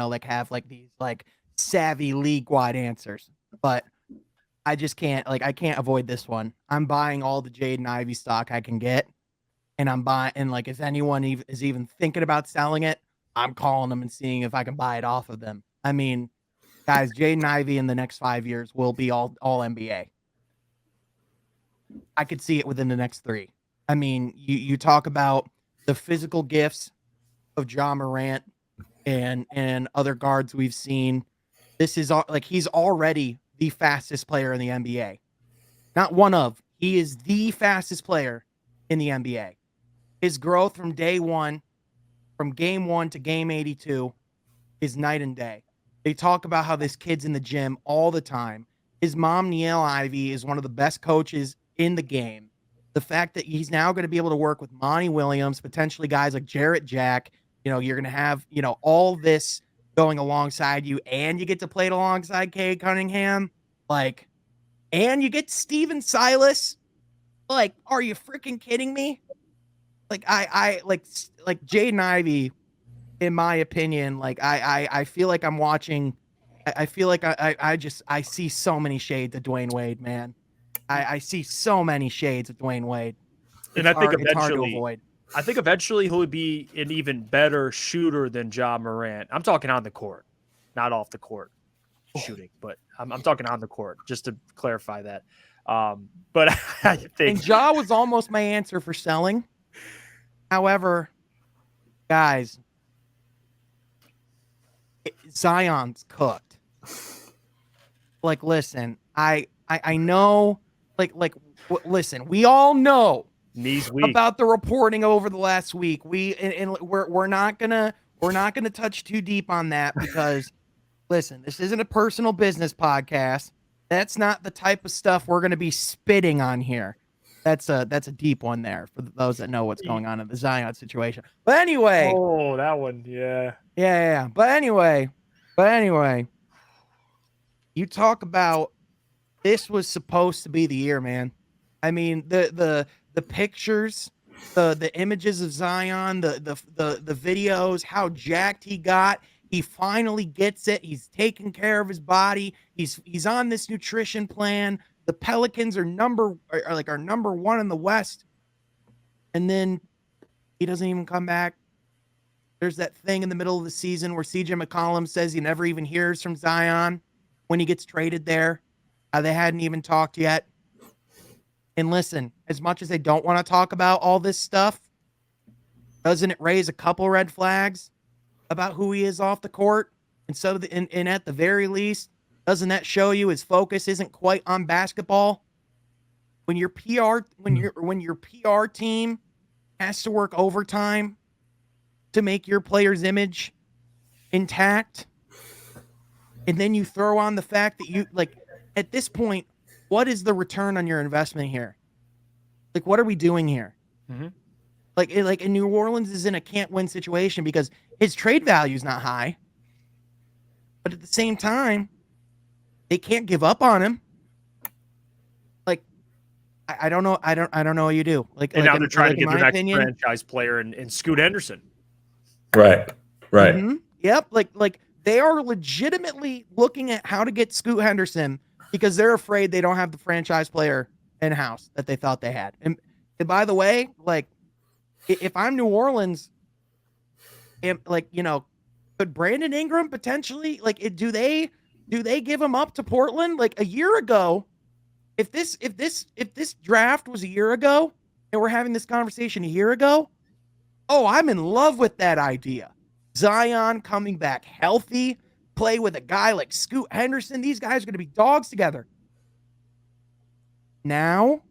like have like these like savvy league wide answers, but I just can't, like, I can't avoid this one. I'm buying all the Jaden Ivey stock I can get, and I'm buying, and like, if anyone is even thinking about selling it, I'm calling them and seeing if I can buy it off of them. I mean, guys, Jaden Ivey in the next 5 years will be all NBA. I could see it within the next 3. I mean, you talk about the physical gifts of Ja Morant and other guards we've seen. This is like, he's already the fastest player in the NBA. Not one of, he is the fastest player in the NBA. His growth from day one, from game 1 to game 82, is night and day. They talk about how this kid's in the gym all the time. His mom, Niele Ivey, is one of the best coaches in the game. The fact that he's now going to be able to work with Monty Williams, potentially guys like Jarrett Jack, you're going to have, all this going alongside you, and you get to play it alongside Cade Cunningham, like, and you get Steven Silas. Like, are you freaking kidding me? Like, I like Jaden Ivey, in my opinion, like I feel like I'm watching. I feel like I see so many shades of Dwayne Wade, man. I see so many shades of Dwayne Wade. And I think it's hard to eventually, avoid. I think eventually he'll be an even better shooter than Ja Morant. I'm talking on the court, not off the court shooting, but I'm talking on the court, just to clarify that. But I think, and Ja was almost my answer for selling. However, guys, Zion's cooked. Like, listen, I know, listen, we all know knees weak about the reporting over the last week. We're not gonna touch too deep on that because, listen, this isn't a personal business podcast. That's not the type of stuff we're gonna be spitting on here. That's a deep one there for those that know what's going on in the Zion situation. But anyway, oh, that one, yeah. But anyway, you talk about, this was supposed to be the year, man. I mean, the pictures, the images of Zion, the videos, how jacked he got. He finally gets it. He's taking care of his body. He's on this nutrition plan. The Pelicans are number 1 in the West. And then he doesn't even come back. There's that thing in the middle of the season where CJ McCollum says he never even hears from Zion when he gets traded there. They hadn't even talked yet. And listen, as much as they don't want to talk about all this stuff, doesn't it raise a couple red flags about who he is off the court? And so, and at the very least, doesn't that show you his focus isn't quite on basketball? When your PR team has to work overtime to make your player's image intact, and then you throw on the fact that you, like, at this point, what is the return on your investment here? Like, what are we doing here? Mm-hmm. Like in New Orleans is in a can't-win situation because his trade value is not high, but at the same time, they can't give up on him. Like, I don't know. I don't know what you do. Like, and now they're trying to get their next opinion, franchise player in Scoot Henderson. Right. Mm-hmm. Yep. Like they are legitimately looking at how to get Scoot Henderson because they're afraid they don't have the franchise player in house that they thought they had. And by the way, like, if I'm New Orleans, could Brandon Ingram potentially, like, do they give him up to Portland? Like, a year ago, if this draft was a year ago and we're having this conversation a year ago, oh, I'm in love with that idea. Zion coming back healthy, play with a guy like Scoot Henderson. These guys are going to be dogs together. Now,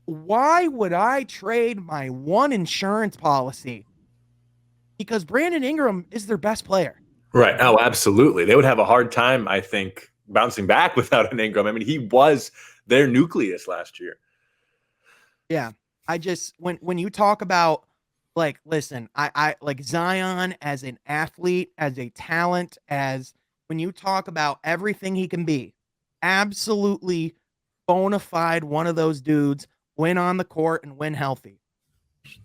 why would I trade my one insurance policy? Because Brandon Ingram is their best player. Right. Oh, absolutely. They would have a hard time, I think, bouncing back without an Ingram. I mean, he was their nucleus last year. Yeah. I just, when you talk about, like, listen, I like Zion as an athlete, as a talent, as when you talk about everything he can be, absolutely bona fide one of those dudes, when on the court and when healthy.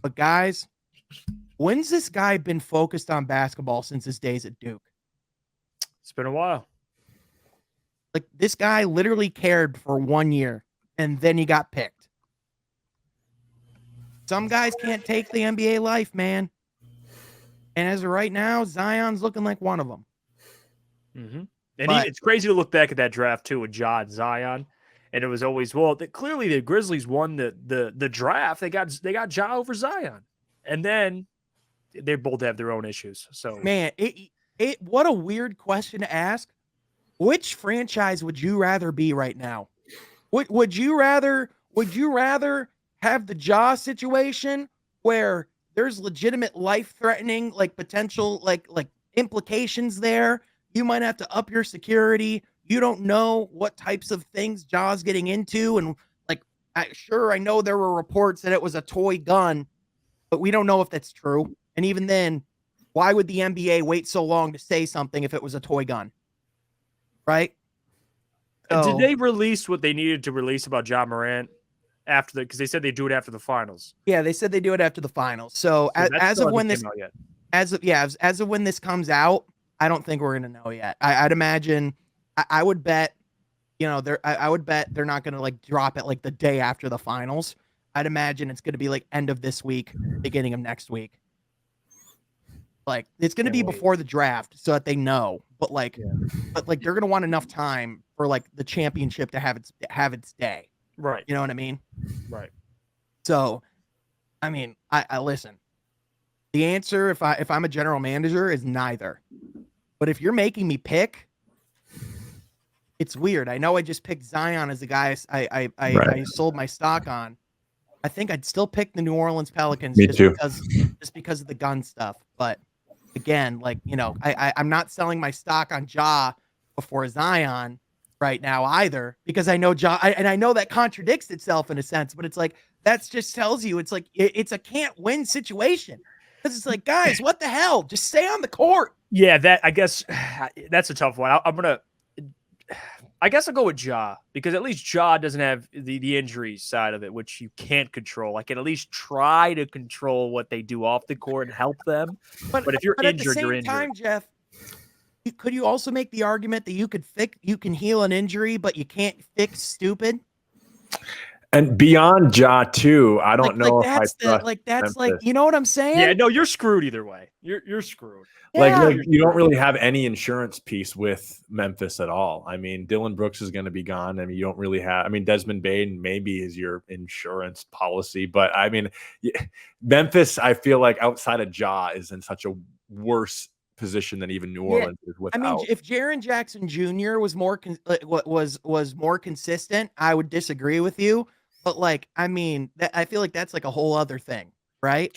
But guys, When's this guy been focused on basketball since his days at Duke? It's been a while. Like, this guy literally cared for 1 year, and then he got picked. Some guys can't take the NBA life, man. And as of right now, Zion's looking like one of them. Mm-hmm. And it's crazy to look back at that draft, too, with Ja and Zion. And it was always, clearly the Grizzlies won the draft. They got Ja over Zion. And then they both have their own issues. So, man, what a weird question to ask. Which franchise would you rather be right now? Would you rather have the Ja situation where there's legitimate life-threatening, like, potential, like implications there? You might have to up your security. You don't know what types of things Ja's getting into. And, like, I know there were reports that it was a toy gun, but we don't know if that's true. And even then, why would the NBA wait so long to say something if it was a toy gun? Right? Did they release what they needed to release about Ja Morant after because they said they do it after the finals? Yeah, they said they do it after the finals. So as of when this comes out, I don't think we're gonna know yet. I'd imagine. I would bet. I would bet they're not gonna, like, drop it like the day after the finals. I'd imagine it's gonna be like end of this week, beginning of next week. Like, it's gonna be before the draft so that they know. But they're gonna want enough time for, like, the championship to have its day. Right. You know what I mean? Right. So, I mean, I listen. The answer, if I'm a general manager, is neither. But if you're making me pick, it's weird. I know I just picked Zion as the guy I sold my stock on. I think I'd still pick the New Orleans Pelicans just because of the gun stuff. But again, like, I'm not selling my stock on Ja before Zion right now either, because I know Ja, and I know that contradicts itself in a sense, but it's like, that just tells you it's like it's a can't win situation. Because it's like, guys, what the hell? Just stay on the court. Yeah, I guess that's a tough one. I guess I'll go with Ja, because at least Ja doesn't have the injury side of it, which you can't control. I can at least try to control what they do off the court and help them. But if you're injured, you're injured. At the same time, Jeff, could you also make the argument that you can heal an injury, but you can't fix stupid? And beyond Ja too, I don't know if that's like, you know what I'm saying? Yeah, no, you're screwed either way. You're screwed. Yeah. Like you don't really have any insurance piece with Memphis at all. I mean, Dylan Brooks is going to be gone. I mean, you don't really have. I mean, Desmond Bane maybe is your insurance policy, but I mean, Memphis, I feel like outside of Ja is in such a worse position than even New Orleans is without. I mean, if Jaren Jackson Jr. was more was more consistent, I would disagree with you. But, like, I mean, I feel like that's like a whole other thing, right?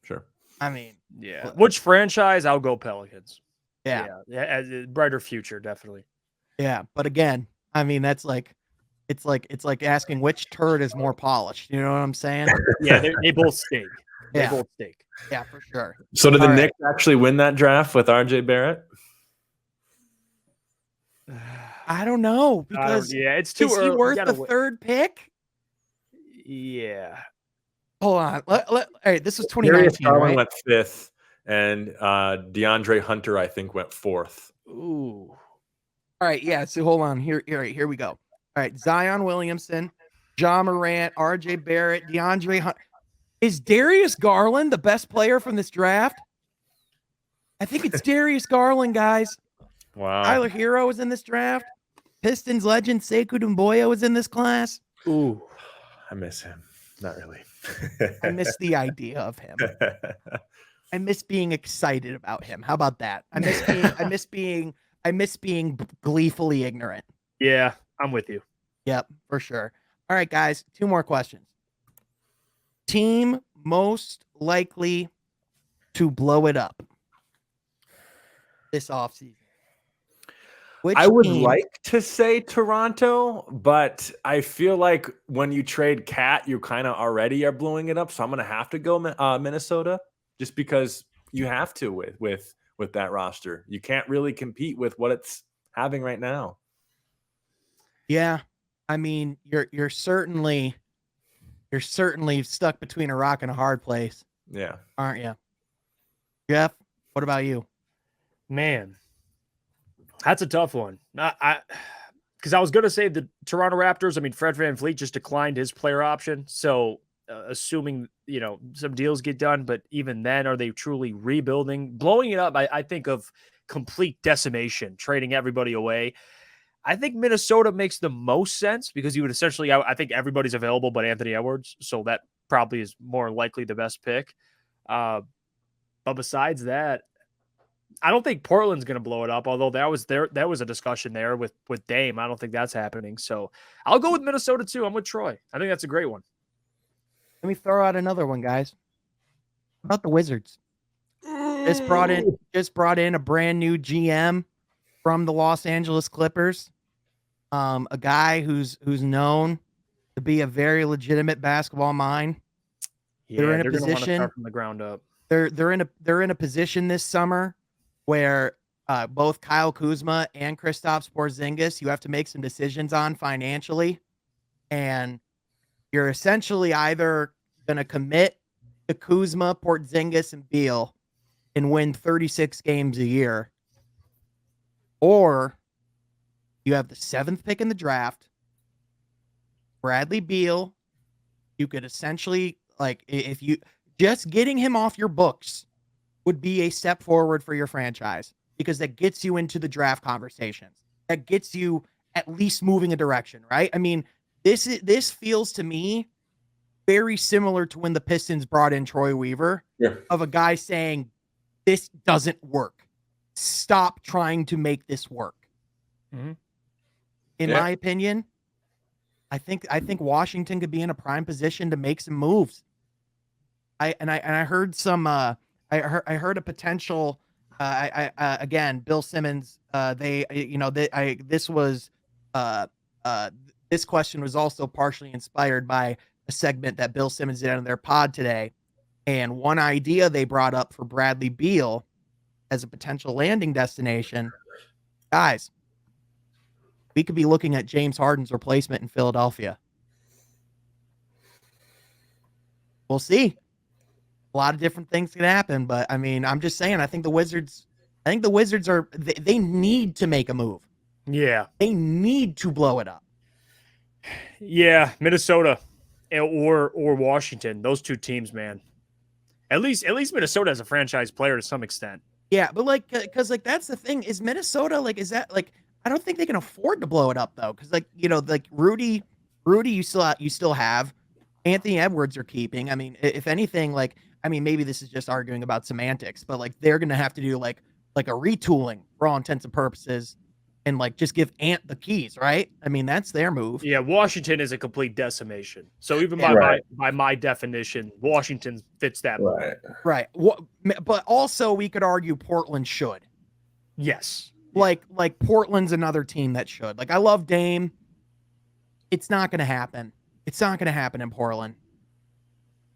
Sure. I mean, yeah. Which franchise? I'll go Pelicans. Yeah, as a brighter future, definitely. Yeah, but again, I mean, that's like, it's like asking which turd is more polished. You know what I'm saying? Yeah, they both stink. They both stink. Yeah, for sure. So did the Knicks actually win that draft with RJ Barrett? I don't know, because it's too early. Is he worth the third pick? Yeah. Hold on. All right, this was 2019, right? Went fifth, and DeAndre Hunter, I think, went fourth. Ooh. All right, yeah. So hold on. Here we go. All right, Zion Williamson, Ja Morant, RJ Barrett, DeAndre Hunter. Is Darius Garland the best player from this draft? I think it's Darius Garland, guys. Wow. Tyler Hero was in this draft. Pistons legend Sekou Doumbouya was in this class. Ooh. I miss him. Not really. I miss the idea of him. I miss being excited about him. How about that? I miss being gleefully ignorant. Yeah, I'm with you. Yep, for sure. All right, guys, 2 more questions. Team most likely to blow it up this offseason. I would like to say Toronto, but I feel like when you trade Cat, you kind of already are blowing it up. So I'm going to have to go Minnesota, just because you have to with that roster. You can't really compete with what it's having right now. Yeah, I mean, you're certainly stuck between a rock and a hard place. Yeah, aren't you? Jeff, what about you? Man, that's a tough one. Because I was going to say the Toronto Raptors. I mean, Fred VanVleet just declined his player option. So assuming, some deals get done, but even then, are they truly rebuilding? Blowing it up, I think of complete decimation, trading everybody away. I think Minnesota makes the most sense because you would essentially, I think everybody's available but Anthony Edwards. So that probably is more likely the best pick. But besides that, I don't think Portland's going to blow it up, although that was a discussion there with Dame. I don't think that's happening. So I'll go with Minnesota too. I'm with Troy. I think that's a great one. Let me throw out another one, guys. How about the Wizards? Just brought in a brand new GM from the Los Angeles Clippers. A guy who's known to be a very legitimate basketball mind. Yeah, they're going to want to start from the ground up. They're in a position this summer where both Kyle Kuzma and Kristaps Porzingis, you have to make some decisions on financially, and you're essentially either going to commit to Kuzma, Porzingis, and Beal and win 36 games a year, or you have the 7th pick in the draft, Bradley Beal. You could essentially, if you just getting him off your books would be a step forward for your franchise because that gets you into the draft conversations. That gets you at least moving a direction, right? I mean, this feels to me very similar to when the Pistons brought in Troy Weaver, of a guy saying, this doesn't work. Stop trying to make this work. Mm-hmm. In my opinion, I think Washington could be in a prime position to make some moves. I heard some. I heard a potential. Again, Bill Simmons. This question was also partially inspired by a segment that Bill Simmons did on their pod today, and one idea they brought up for Bradley Beal as a potential landing destination, guys. We could be looking at James Harden's replacement in Philadelphia. We'll see. A lot of different things can happen, but I mean, I'm just saying, I think the Wizards they need to make a move. Yeah. They need to blow it up. Yeah, Minnesota or Washington, those two teams, man. At least Minnesota has a franchise player to some extent. Yeah, but because that's the thing, is Minnesota, is that I don't think they can afford to blow it up though, because Rudy, you still have. Anthony Edwards are keeping. I mean, if anything, maybe this is just arguing about semantics, but they're gonna have to do a retooling for all intents and purposes, and just give Ant the keys, right? I mean, that's their move. Yeah, Washington is a complete decimation. So even by my definition, Washington fits that mold. Right. But also we could argue Portland should. Yes. Portland's another team that should. I love Dame. It's not going to happen. It's not going to happen in Portland.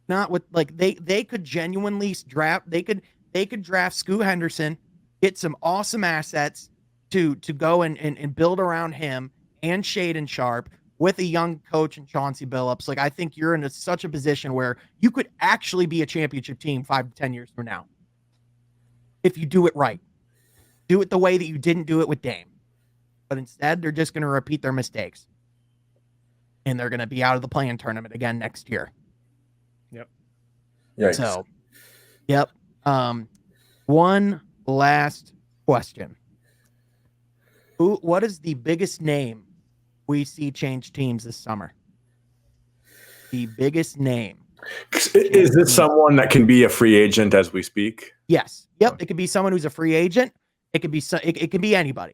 Not with they could genuinely draft. They could draft Scoot Henderson, get some awesome assets to go and build around him and Shaedon Sharpe with a young coach and Chauncey Billups. I think you're in such a position where you could actually be a championship team 5 to 10 years from now if you do it right. Do it the way that you didn't do it with Dame. But instead, they're just going to repeat their mistakes. And they're going to be out of the play-in tournament again next year. Yep. Yikes. So, yep. One last question. What is the biggest name we see change teams this summer? The biggest name. Is this someone that can be a free agent as we speak? Yes. Yep. It could be someone who's a free agent. It could be it could be anybody.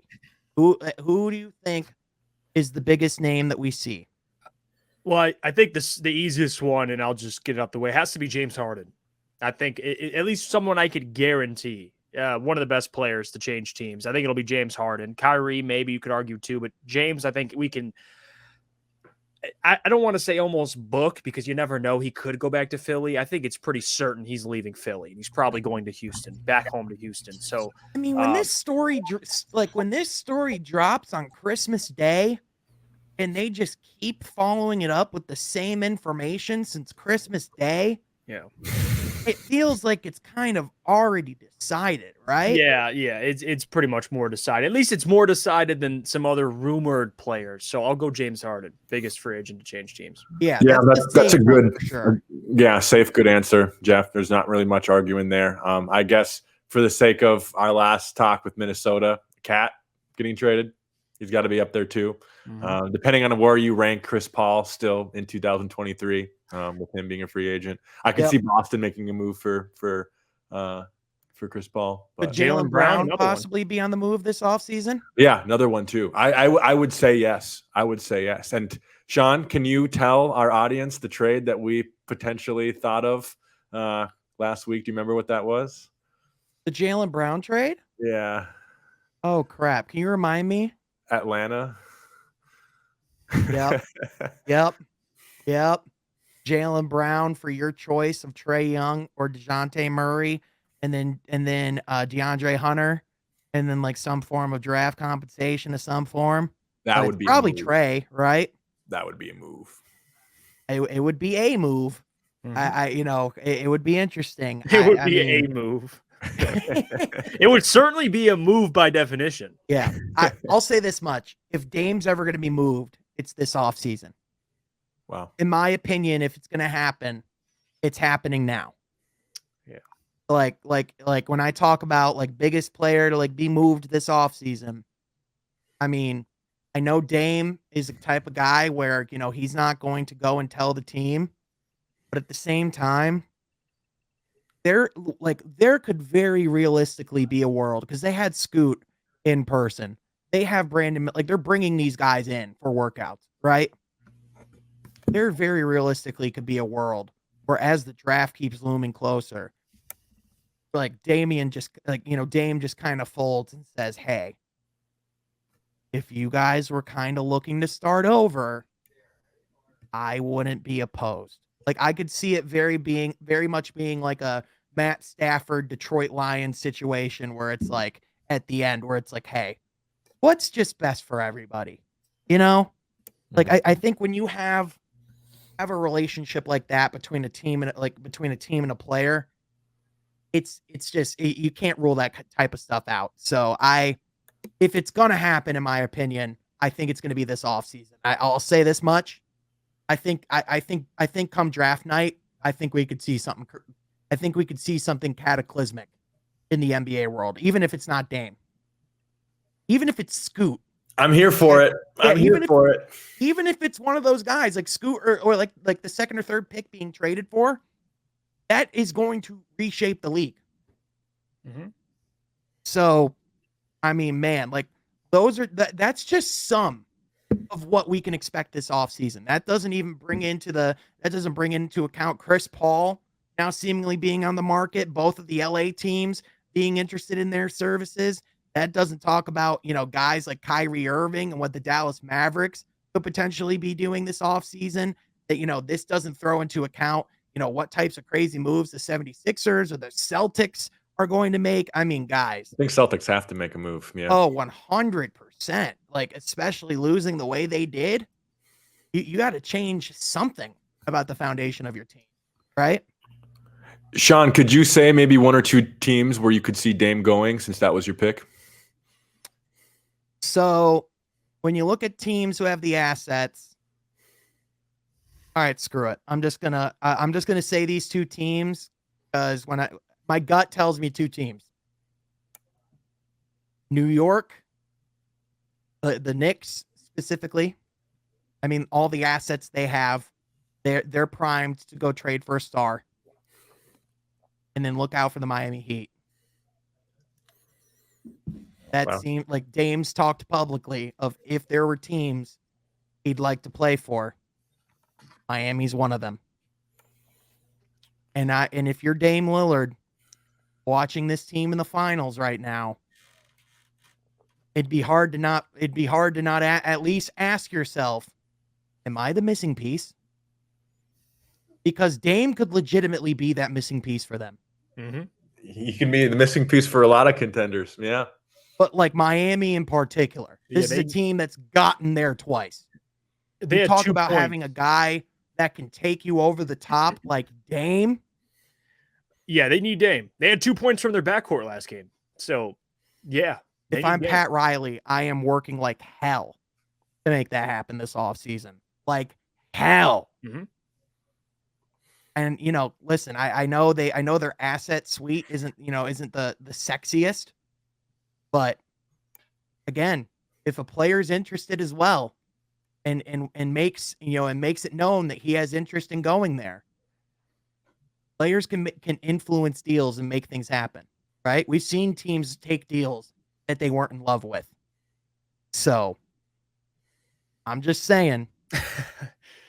Who do you think is the biggest name that we see? Well, I think the easiest one, and I'll just get it out the way, has to be James Harden. I think at least someone I could guarantee, one of the best players to change teams. I think it'll be James Harden. Kyrie, maybe you could argue too, but James, I think we can. I don't want to say almost book because you never know. He could go back to Philly. I think it's pretty certain he's leaving Philly. He's probably going to Houston, back home to Houston. So I mean, when this story drops on Christmas Day, and they just keep following it up with the same information since Christmas Day. Yeah. it feels like it's kind of already decided, right? Yeah, it's pretty much more decided. At least it's more decided than some other rumored players. So I'll go James Harden, biggest free agent to change teams. Yeah, that's a good, for sure. Safe, good answer, Jeff. There's not really much arguing there. I guess for the sake of our last talk with Minnesota, Cat getting traded, he's got to be up there too. Depending on where you rank Chris Paul still in 2023, with him being a free agent, I could see Boston making a move for Chris Paul. But Jaylen Brown possibly be on the move this offseason? Yeah, another one too. I would say yes. I would say yes. And Sean, can you tell our audience the trade that we potentially thought of last week? Do you remember what that was? The Jaylen Brown trade? Yeah. Oh, crap. Can you remind me? Atlanta. Yep. Jaylen Brown for your choice of Trae Young or DeJounte Murray, and then DeAndre Hunter, and then like some form of draft compensation of some form. That would be probably Trae, right? That would be a move. It would be a move. It would be interesting. It would be a move. It would certainly be a move by definition. Yeah. I'll say this much. If Dame's ever going to be moved, it's this offseason. Wow. In my opinion, if it's going to happen, it's happening now. Yeah. Like when I talk about like biggest player to like be moved this offseason, I mean, I know Dame is the type of guy where, he's not going to go and tell the team, but at the same time, there could very realistically be a world, because they had Scoot in person. They have Brandon, they're bringing these guys in for workouts, right? There very realistically could be a world where, as the draft keeps looming closer, like Dame just kind of folds and says, hey, if you guys were kind of looking to start over, I wouldn't be opposed. Like, I could see it very much being like a Matt Stafford, Detroit Lions situation, where it's like at the end where it's like, hey, what's just best for everybody? Like, I think when you have a relationship like that between a team and a player, it's just, you can't rule that type of stuff out. So if it's going to happen, in my opinion, I think it's going to be this offseason. I'll say this much. I think come draft night, I think we could see something. I think we could see something cataclysmic in the NBA world, even if it's not Dame, even if it's Scoot. I'm here for it. I'm here for it. Even if it's one of those guys like Scoot or like the second or third pick being traded for, that is going to reshape the league. So, I mean, man, like that's just some of what we can expect this offseason. That doesn't bring into account Chris Paul now seemingly being on the market, both of the LA teams being interested in their services. That doesn't talk about, guys like Kyrie Irving and what the Dallas Mavericks could potentially be doing this offseason. That, this doesn't throw into account, what types of crazy moves the 76ers or the Celtics are going to make. I mean, guys, I think Celtics have to make a move. Yeah. Oh, 100%. Like, especially losing the way they did. You got to change something about the foundation of your team, right? Sean, could you say maybe one or two teams where you could see Dame going, since that was your pick? So when you look at teams who have the assets, all right, screw it. I'm just gonna say these two teams, because my gut tells me two teams. New York, the Knicks specifically. I mean, all the assets they have, they're primed to go trade for a star. And then look out for the Miami Heat. That seemed like Dame's talked publicly of, if there were teams he'd like to play for, Miami's one of them. And if you're Dame Lillard watching this team in the finals right now, it'd be hard to not at least ask yourself, am I the missing piece? Because Dame could legitimately be that missing piece for them. He can be the missing piece for a lot of contenders. Yeah. But like Miami in particular, this is a team that's gotten there twice. They talk about having a guy that can take you over the top like Dame. Yeah, they need Dame. They had 2 points from their backcourt last game. So, yeah. If I'm Pat Riley, I am working like hell to make that happen this offseason. Like hell. Mm-hmm. And listen, I know their asset suite isn't the sexiest, but again, if a player's interested as well and makes it known that he has interest in going there, players can influence deals and make things happen, right? We've seen teams take deals that they weren't in love with. So I'm just saying,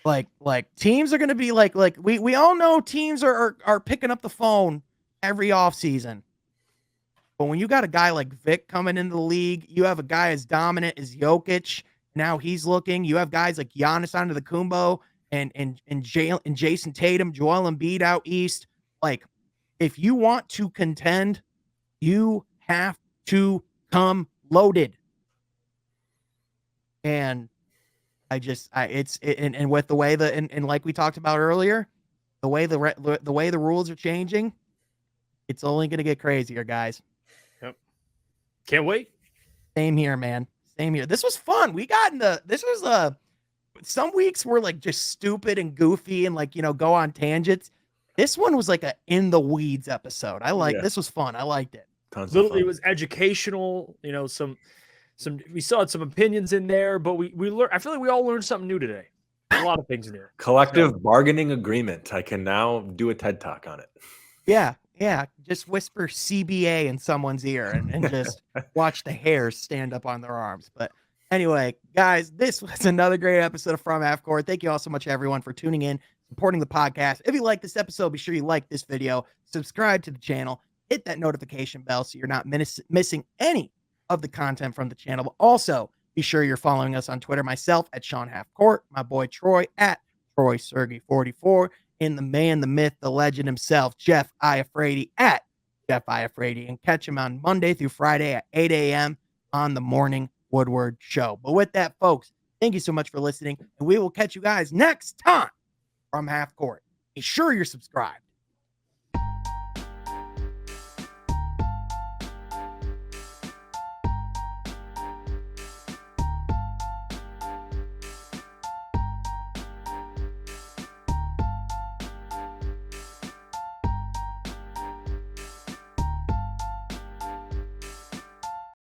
like teams are going to be like we all know teams are picking up the phone every offseason. But when you got a guy like Vic coming into the league, you have a guy as dominant as Jokic. Now he's looking. You have guys like Giannis Antetokounmpo and Jason Tatum, Joel Embiid out east. Like, if you want to contend, you have to come loaded. And and with the way and like we talked about earlier, the way the rules are changing, it's only going to get crazier, guys. Yep. Can't wait. Same here, man. Same here. This was fun. Some weeks were like just stupid and goofy and like, go on tangents. This one was like a in the weeds episode. This was fun. I liked it. It was educational, we saw some opinions in there, but we learned. I feel like we all learned something new today. A lot of things new. Collective bargaining agreement. I can now do a TED Talk on it. Yeah. Just whisper CBA in someone's ear and just watch the hairs stand up on their arms. But anyway, guys, this was another great episode of From Half Court. Thank you all so much, everyone, for tuning in, supporting the podcast. If you like this episode, be sure you like this video, subscribe to the channel, hit that notification bell so you're not missing any of the content from the channel. But also, be sure you're following us on Twitter, myself at Sean Half Court, my boy Troy at Troy Sergey 44, and the man, the myth, the legend himself, Jeff Iafrady at Jeff Iafrady. And catch him on Monday through Friday at 8 a.m. on the Morning Woodward Show. But with that, folks, thank you so much for listening, and we will catch you guys next time from Half Court. Be sure you're subscribed.